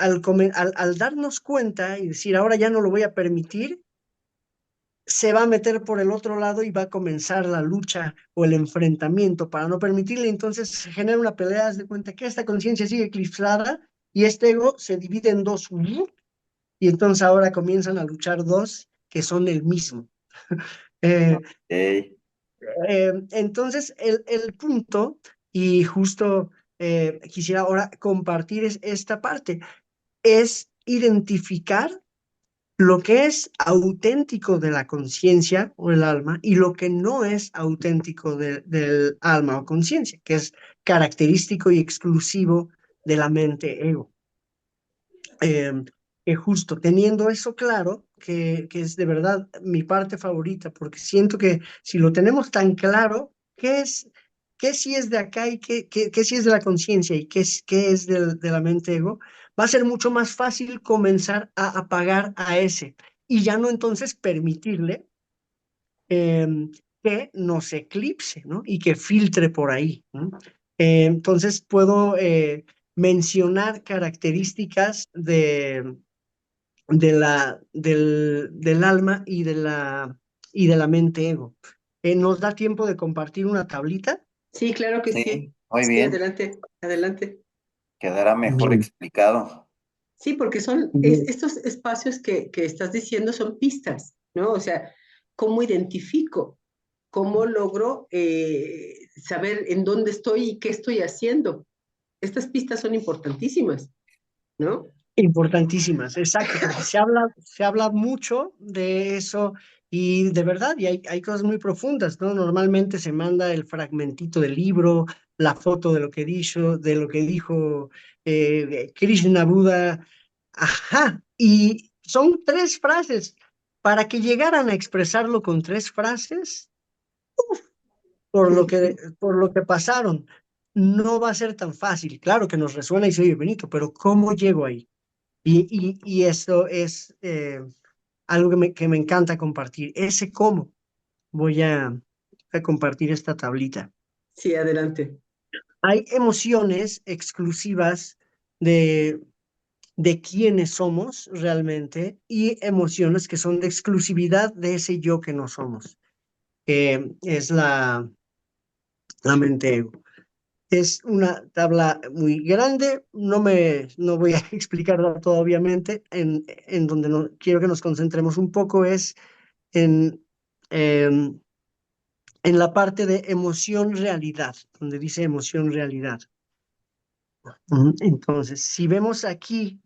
darnos cuenta y decir, ahora ya no lo voy a permitir, se va a meter por el otro lado y va a comenzar la lucha o el enfrentamiento para no permitirle. Entonces se genera una pelea, haz de cuenta que esta conciencia sigue eclipsada y este ego se divide en dos. Y entonces ahora comienzan a luchar dos que son el mismo. Eh, Ok. entonces el punto, y justo quisiera ahora compartir esta parte, es identificar lo que es auténtico de la conciencia o el alma y lo que no es auténtico del alma o conciencia, que es característico y exclusivo de la mente ego. Eh, que justo teniendo eso claro, que es de verdad mi parte favorita, porque siento que si lo tenemos tan claro, qué sí es de acá y qué sí es de la conciencia y qué es de la mente ego? Va a ser mucho más fácil comenzar a apagar a ese y ya no entonces permitirle que nos eclipse, ¿no? Y que filtre por ahí, ¿no? Entonces puedo mencionar características del alma y de la mente ego. ¿Nos da tiempo de compartir una tablita? Sí, claro que sí. Sí, muy Sí, bien. adelante, adelante. Quedará mejor Bien. explicado. Sí, porque Bien. estos espacios que estás diciendo son pistas, ¿no? O sea, ¿cómo identifico? ¿Cómo logro saber en dónde estoy y qué estoy haciendo? Estas pistas son importantísimas, ¿no? Importantísimas, exacto, porque se habla mucho de eso y de verdad, y hay cosas muy profundas, ¿no? Normalmente se manda el fragmentito del libro, la foto de lo que dijo Krishna Buda, ajá, y son tres frases. Para que llegaran a expresarlo con tres frases, por lo que pasaron, no va a ser tan fácil. Claro que nos resuena y se oye bonito, pero ¿cómo llego ahí? Y eso es algo que me encanta compartir. Ese cómo voy a compartir esta tablita. Sí, adelante. Hay emociones exclusivas de, de quiénes somos realmente y emociones que son de exclusividad de ese yo que no somos, que es la mente ego. Es una tabla muy grande, no voy a explicarla toda obviamente, en donde no, quiero que nos concentremos un poco es en, em, en la parte de emoción-realidad, donde dice emoción-realidad. Entonces, si vemos aquí,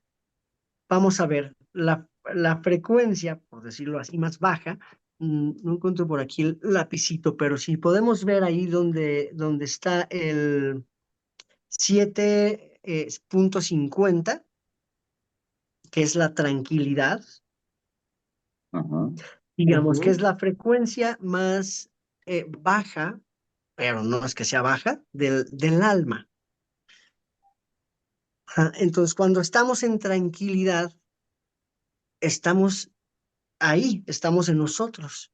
vamos a ver la frecuencia, por decirlo así, más baja, no encuentro por aquí el lapicito, pero si podemos ver ahí donde está el 7.50, que es la tranquilidad, Ujú. digamos que Ujú. es la frecuencia más baja, pero no es que sea baja, del alma. Entonces, cuando estamos en tranquilidad, estamos ahí, estamos en nosotros.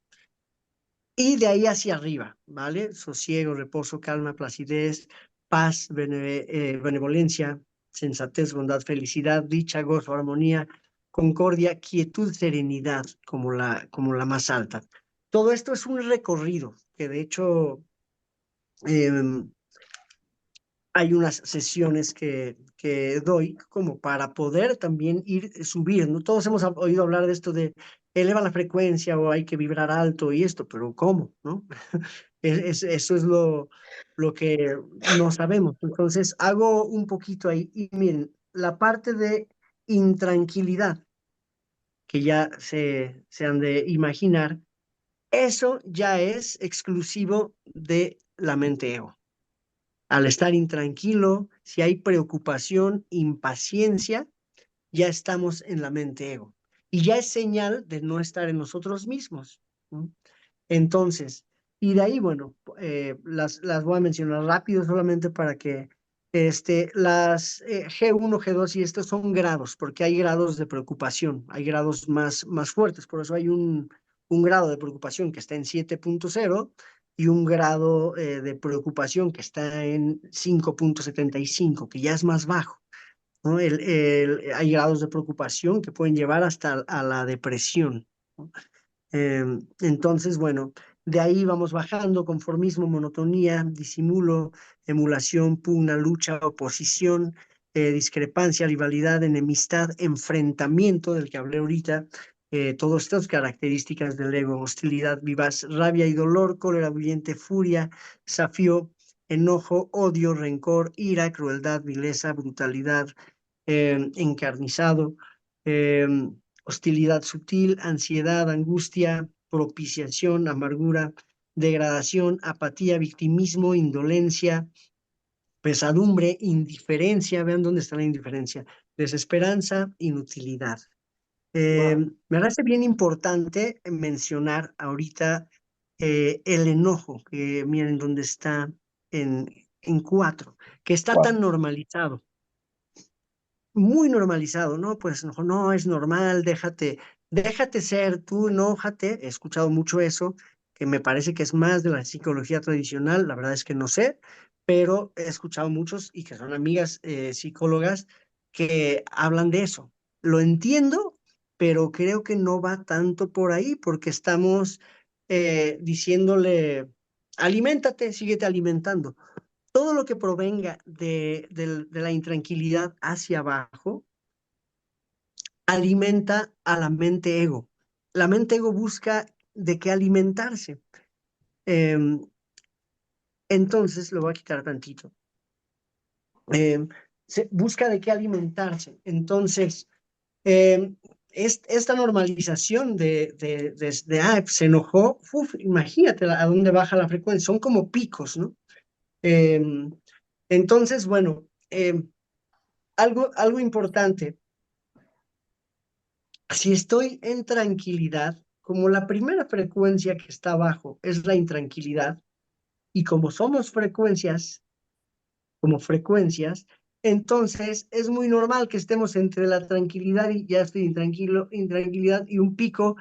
Y de ahí hacia arriba, ¿vale? Sosiego, reposo, calma, placidez, paz, benevolencia, sensatez, bondad, felicidad, dicha, gozo, armonía, concordia, quietud, serenidad, como la más alta. Todo esto es un recorrido que de hecho em, hay unas sesiones que doy como para poder también ir subiendo. Todos hemos oído hablar de esto de eleva la frecuencia o hay que vibrar alto y esto, pero ¿cómo? ¿No? Eso es lo que no sabemos. Entonces hago un poquito ahí y miren, la parte de intranquilidad que ya se han de imaginar, eso ya es exclusivo de la mente ego. Al estar intranquilo, si hay preocupación, impaciencia, ya estamos en la mente ego. Y ya es señal de no estar en nosotros mismos, ¿no? Entonces, y de ahí, bueno, las voy a mencionar rápido solamente para que las G1, G2 y estos son grados, porque hay grados de preocupación, hay grados más fuertes, por eso hay un grado de preocupación que está en 7.0 y un grado de preocupación que está en 5.75, que ya es más bajo, ¿no? Hay grados de preocupación que pueden llevar hasta a la depresión, ¿no? Entonces, bueno, de ahí vamos bajando: conformismo, monotonía, disimulo, emulación, pugna, lucha, oposición, discrepancia, rivalidad, enemistad, enfrentamiento, del que hablé ahorita, todas estas características del ego: hostilidad vivaz, rabia y dolor, cólera bullente, furia, desafío, enojo, odio, rencor, ira, crueldad, vileza, brutalidad, encarnizado, hostilidad sutil, ansiedad, angustia, propiciación, amargura, degradación, apatía, victimismo, indolencia, pesadumbre, indiferencia. Vean dónde está la indiferencia: desesperanza, inutilidad. Wow. Me parece bien importante mencionar ahorita el enojo, que miren dónde está en 4, que está Wow. tan normalizado, muy normalizado, ¿no? Pues no, no es normal, déjate ser, tú enójate. He escuchado mucho eso, que me parece que es más de la psicología tradicional, la verdad es que no sé, pero he escuchado muchos y que son amigas psicólogas que hablan de eso. Lo entiendo, pero creo que no va tanto por ahí, porque estamos diciéndole, aliméntate, síguete alimentando. Todo lo que provenga de la intranquilidad hacia abajo alimenta a la mente ego. La mente ego busca de qué alimentarse. Em, entonces, lo voy a quitar tantito. Se busca de qué alimentarse. Entonces, em, esta normalización se enojó, imagínate a dónde baja la frecuencia, son como picos, ¿no? Em, entonces, bueno, algo importante: si estoy en tranquilidad, como la primera frecuencia que está abajo es la intranquilidad, y como somos frecuencias, entonces es muy normal que estemos entre la tranquilidad y ya estoy intranquilo, intranquilidad y un pico.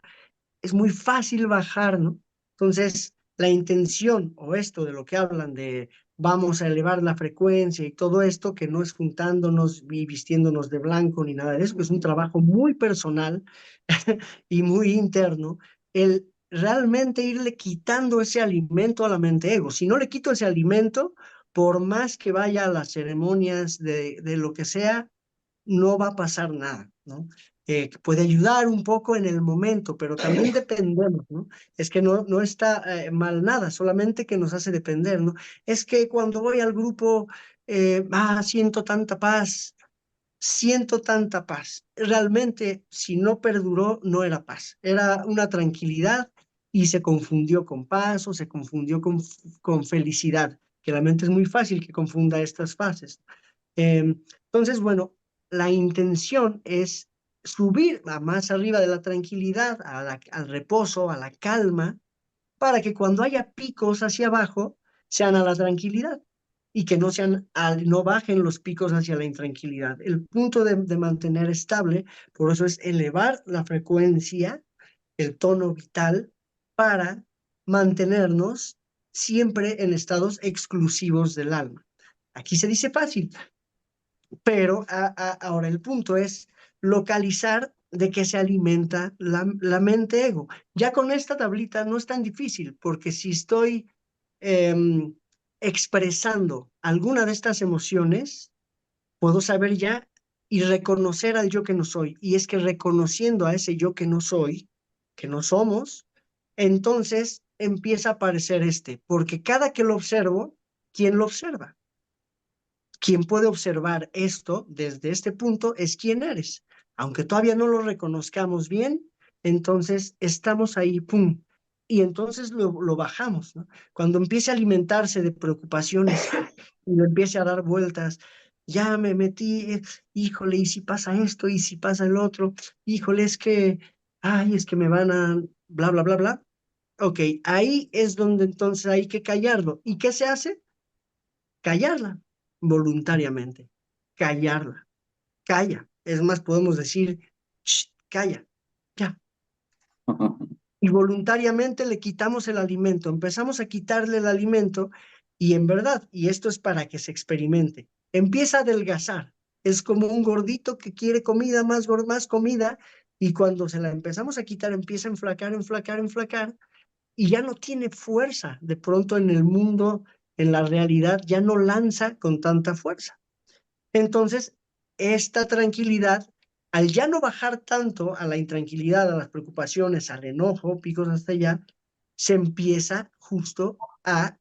Es muy fácil bajar, ¿no? Entonces, la intención o esto de lo que hablan de vamos a elevar la frecuencia y todo esto, que no es juntándonos y vistiéndonos de blanco ni nada de eso, que es un trabajo muy personal y muy interno, el realmente irle quitando ese alimento a la mente ego. Si no le quito ese alimento, por más que vaya a las ceremonias de lo que sea, no va a pasar nada, ¿no? Puede ayudar un poco en el momento, pero también dependemos, ¿no? Es que no está mal nada, solamente que nos hace depender, ¿no? Es que cuando voy al grupo, siento tanta paz. Realmente, si no perduró, no era paz, era una tranquilidad y se confundió con paz o se confundió con felicidad, que la mente es muy fácil que confunda estas fases. Entonces, bueno, la intención es subir a más arriba de la tranquilidad, al reposo, a la calma, para que cuando haya picos hacia abajo, sean a la tranquilidad y que no no bajen los picos hacia la intranquilidad. El punto de mantener estable, por eso es elevar la frecuencia, el tono vital, para mantenernos siempre en estados exclusivos del alma. Aquí se dice fácil, pero ahora el punto es localizar de qué se alimenta la mente ego. Ya con esta tablita no es tan difícil, porque si estoy em, expresando alguna de estas emociones, puedo saber ya y reconocer al yo que no soy. Y es que reconociendo a ese yo que no soy, que no somos, entonces empieza a aparecer porque cada que lo observo, ¿quién lo observa? Quien puede observar esto desde este punto es quién eres. Aunque todavía no lo reconozcamos bien, entonces estamos ahí, ¡pum! Y entonces lo bajamos, ¿no? Cuando empiece a alimentarse de preocupaciones y lo empiece a dar vueltas, ya me metí, híjole, y si pasa esto, y si pasa el otro, híjole, ay, es que me van a, bla, bla, bla, bla. Ok, ahí es donde entonces hay que callarlo. ¿Y qué se hace? Callarla voluntariamente, callarla, calla. Es más, podemos decir, "Shh, calla, ya". Y voluntariamente le quitamos el alimento, empezamos a quitarle el alimento y en verdad, y esto es para que se experimente, empieza a adelgazar. Es como un gordito que quiere comida, más comida, y cuando se la empezamos a quitar empieza a enflacar, enflacar, enflacar, y ya no tiene fuerza. De pronto en el mundo, en la realidad, ya no lanza con tanta fuerza. Entonces, esta tranquilidad, al ya no bajar tanto a la intranquilidad, a las preocupaciones, al enojo, picos hasta allá, se empieza justo a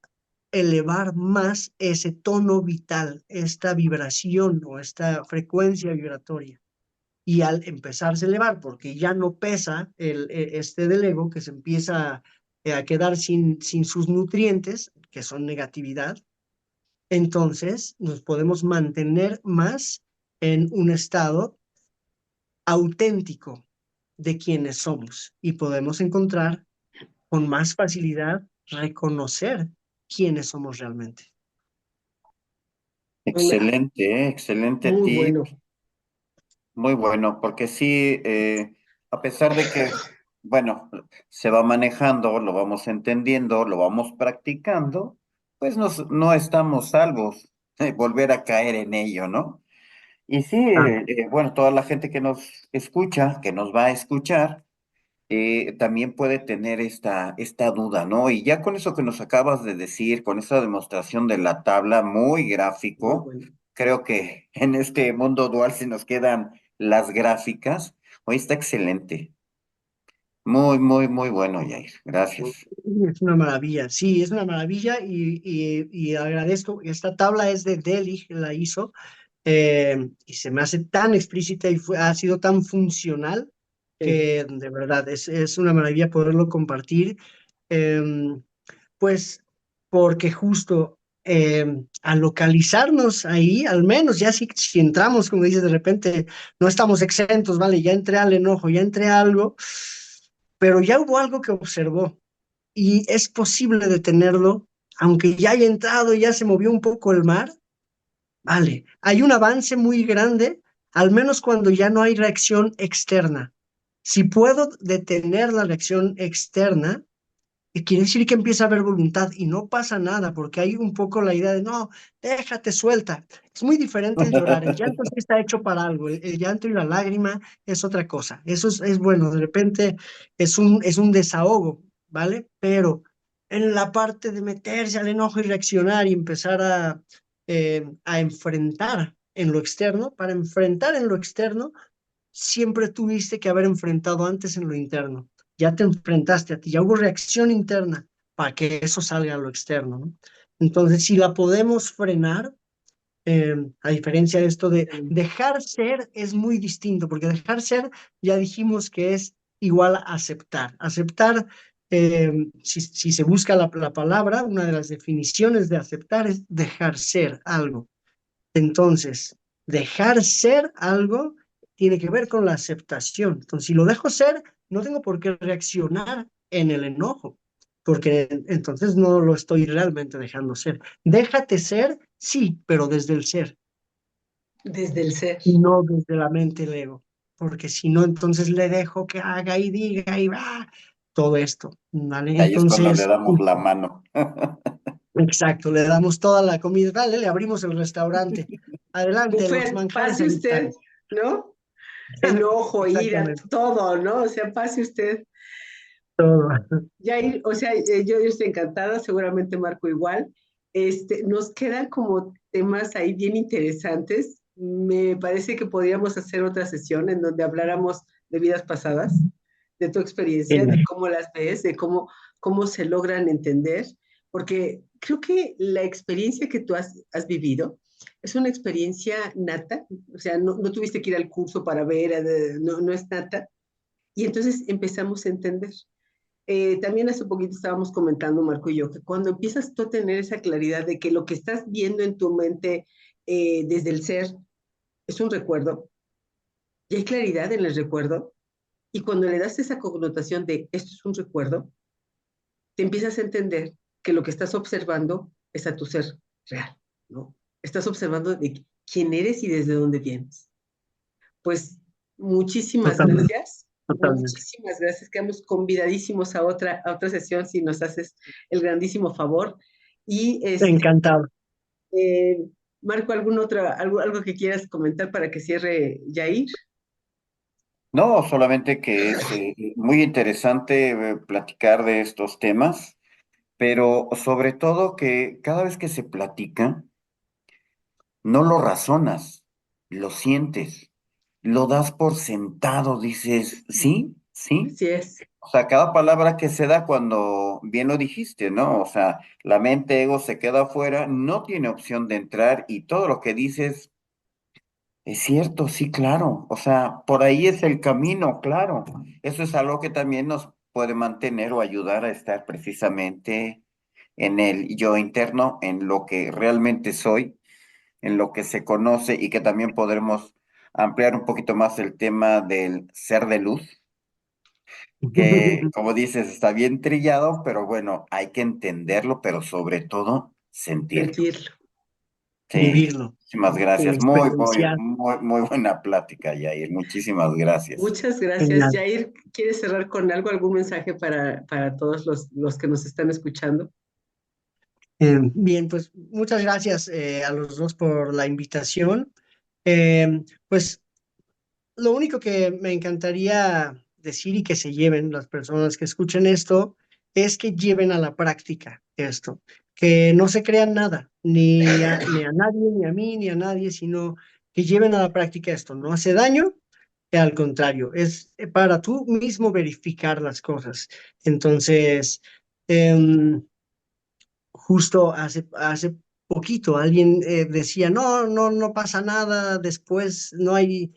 elevar más ese tono vital, esta vibración o esta frecuencia vibratoria. Y al empezarse a elevar, porque ya no pesa del ego, que se empieza a quedar sin sus nutrientes, que son negatividad, entonces nos podemos mantener más en un estado auténtico de quienes somos y podemos encontrar con más facilidad reconocer quiénes somos realmente. Excelente, excelente Muy tip, bueno. muy bueno, porque sí, a pesar de que, bueno, se va manejando, lo vamos entendiendo, lo vamos practicando, pues no estamos salvos de volver a caer en ello, ¿no? Y sí, Ah, bueno, toda la gente que nos escucha, que nos va a escuchar, también puede tener esta duda, ¿no? Y ya con eso que nos acabas de decir, con esa demostración de la tabla muy Muy gráfico, bueno. creo que en este mundo dual se nos quedan las gráficas. Hoy está excelente. Muy, muy, muy bueno, Yair. Gracias. Es una maravilla, sí, es una maravilla y agradezco. Esta tabla es de Delhi, la hizo, y se me hace tan explícita y ha sido tan funcional Sí. que de verdad es una maravilla poderlo compartir. em, pues porque justo al localizarnos ahí, al menos ya si entramos, como dices, de repente no estamos exentos, vale, ya entré al enojo, ya entré a algo, pero ya hubo algo que observó y es posible detenerlo, aunque ya haya entrado, ya se movió un poco el mar, vale, hay un avance muy grande, al menos cuando ya no hay reacción externa. Si puedo detener la reacción externa, quiere decir que empieza a haber voluntad y no pasa nada, porque hay un poco la idea de, no, déjate suelta. Es muy diferente el llorar. El llanto sí está hecho para algo. El llanto y la lágrima es otra cosa. Eso es bueno, de repente es un desahogo, ¿vale? Pero en la parte de meterse al enojo y reaccionar y empezar a enfrentar en lo externo, para enfrentar en lo externo, siempre tuviste que haber enfrentado antes en lo interno. Ya te enfrentaste a ti, ya hubo reacción interna para que eso salga a lo externo, ¿no? Entonces, si la podemos frenar, a diferencia de esto de dejar ser, es muy distinto, porque dejar ser ya dijimos que es igual a aceptar. Aceptar si se busca la palabra, una de las definiciones de aceptar es dejar ser algo. Entonces, dejar ser algo tiene que ver con la aceptación. Entonces, si lo dejo ser, no tengo por qué reaccionar en el enojo, porque entonces no lo estoy realmente dejando ser. Déjate ser, sí, pero desde el ser, Desde el ser. no desde la mente, el ego, porque si no, entonces le dejo que haga y diga y va todo esto, ¿vale? Ahí es cuando le Entonces, damos la mano. exacto, le damos toda la comida, vale, le abrimos el restaurante. Adelante, los Buffet, manjares pase ahí usted, están. ¿no? Enojo, ira, Exactamente, todo, ¿no? O sea, pase usted. todo. Yair, o sea, yo estoy encantada, seguramente Marco igual. Nos quedan como temas ahí bien interesantes. Me parece que podríamos hacer otra sesión en donde habláramos de vidas pasadas, de tu experiencia, de Genial. cómo las ves, de cómo se logran entender, porque creo que la experiencia que tú has vivido es una experiencia nata, o sea, no tuviste que ir al curso para ver, no es nata, y entonces empezamos a entender. También hace poquito estábamos comentando, Marco y yo, que cuando empiezas tú a tener esa claridad de que lo que estás viendo en tu mente desde el ser es un recuerdo, y hay claridad en el recuerdo, y cuando le das esa connotación de esto es un recuerdo, te empiezas a entender que lo que estás observando es a tu ser real, ¿no? Estás observando de quién eres y desde dónde vienes. Pues muchísimas Totalmente, gracias. totalmente. Muchísimas gracias. Quedamos convidadísimos a otra sesión si nos haces el grandísimo favor. Y Encantado. eh, Marco, algo que quieras comentar para que cierre Yair? No, solamente que es muy interesante platicar de estos temas, pero sobre todo que cada vez que se platica, no lo razonas, lo sientes, lo das por sentado, dices, sí, sí. Así es, O sea, cada palabra que se da cuando bien lo dijiste, ¿no? O sea, la mente ego se queda afuera, no tiene opción de entrar y todo lo que dices es cierto, sí, claro. O sea, por ahí es el camino, claro. Eso es algo que también nos puede mantener o ayudar a estar precisamente en el yo interno, en lo que realmente soy, en lo que se conoce y que también podremos ampliar un poquito más el tema del ser de luz, que como dices, está bien trillado, pero bueno, hay que entenderlo, pero sobre todo sentirlo. sentirlo. Sí, Vivirlo, muchísimas gracias. Muy, muy, experienciar. muy, muy buena plática, Yair. Muchísimas gracias. Muchas gracias. Genial. Jair, ¿quieres cerrar con algún mensaje para todos los que nos están escuchando? Bien, pues muchas gracias a los dos por la invitación. Pues lo único que me encantaría decir y que se lleven las personas que escuchen esto es que lleven a la práctica esto, que no se crean nada, ni a nadie, ni a mí, ni a nadie, sino que lleven a la práctica esto. No hace daño, al contrario, es para tú mismo verificar las cosas. Entonces, em, justo hace poquito alguien decía, no pasa nada después, no hay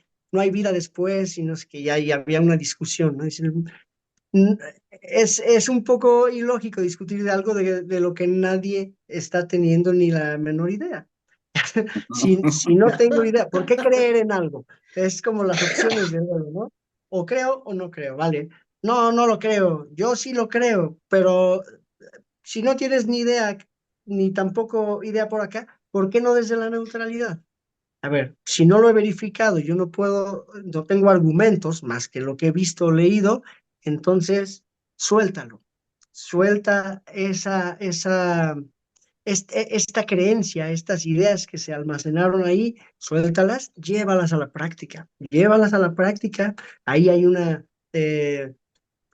vida después, sino es que ya había una discusión, ¿no? "Mm, es un poco ilógico discutir de algo de lo que nadie está teniendo ni la menor idea. Si no tengo idea, ¿por qué creer en algo? Es como las opciones de oro, ¿no? O creo o no creo, ¿vale? No lo creo, yo sí lo creo, pero si no tienes ni idea, ni tampoco idea por acá, ¿por qué no desde la neutralidad? A ver, si no lo he verificado, yo no tengo argumentos más que lo que he visto o leído, entonces suéltalo. Suelta esta creencia, estas ideas que se almacenaron ahí, suéltalas, llévalas a la práctica. Ahí hay una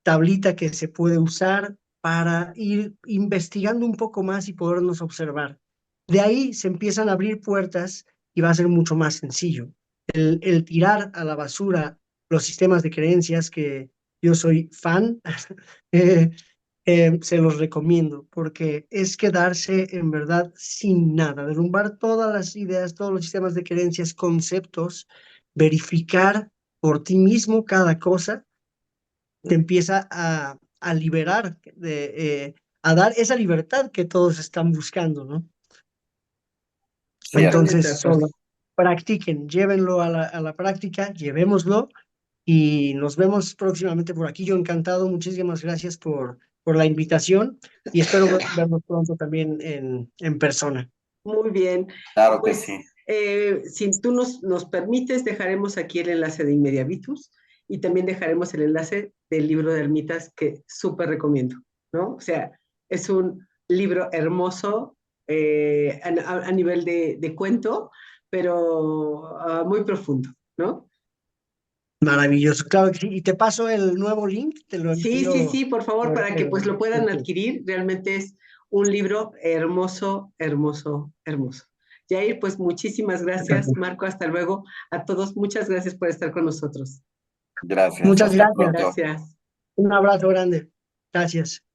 tablita que se puede usar para ir investigando un poco más y podernos observar. De ahí se empiezan a abrir puertas y va a ser mucho más sencillo. El tirar a la basura los sistemas de creencias que yo soy fan, eh, se los recomiendo porque es quedarse en verdad sin nada, derrumbar todas las ideas, todos los sistemas de creencias, conceptos, verificar por ti mismo cada cosa te empieza a liberar, a dar esa libertad que todos están buscando, ¿no? Cierto. Entonces, solo practiquen, llévenlo a la práctica, llevémoslo y nos vemos próximamente por aquí. Yo encantado, muchísimas gracias por la invitación y espero vernos pronto también en persona. Muy bien. Claro que Pues, sí. si tú nos permites, dejaremos aquí el enlace de Inmediabitus y también dejaremos el enlace del libro de Ermitas que súper recomiendo, ¿no? O sea, es un libro hermoso a nivel de cuento, pero muy profundo, ¿no? Maravilloso, claro que sí. Y te paso el nuevo link, te lo Sí, sí, envío sí, por favor, para que pues lo puedan adquirir. Realmente es un libro hermoso, hermoso, hermoso. Yair, pues muchísimas gracias. Marco, hasta luego. A todos, muchas gracias por estar con nosotros. Gracias. Muchas Hasta gracias. pronto. Gracias. Un abrazo grande. Gracias.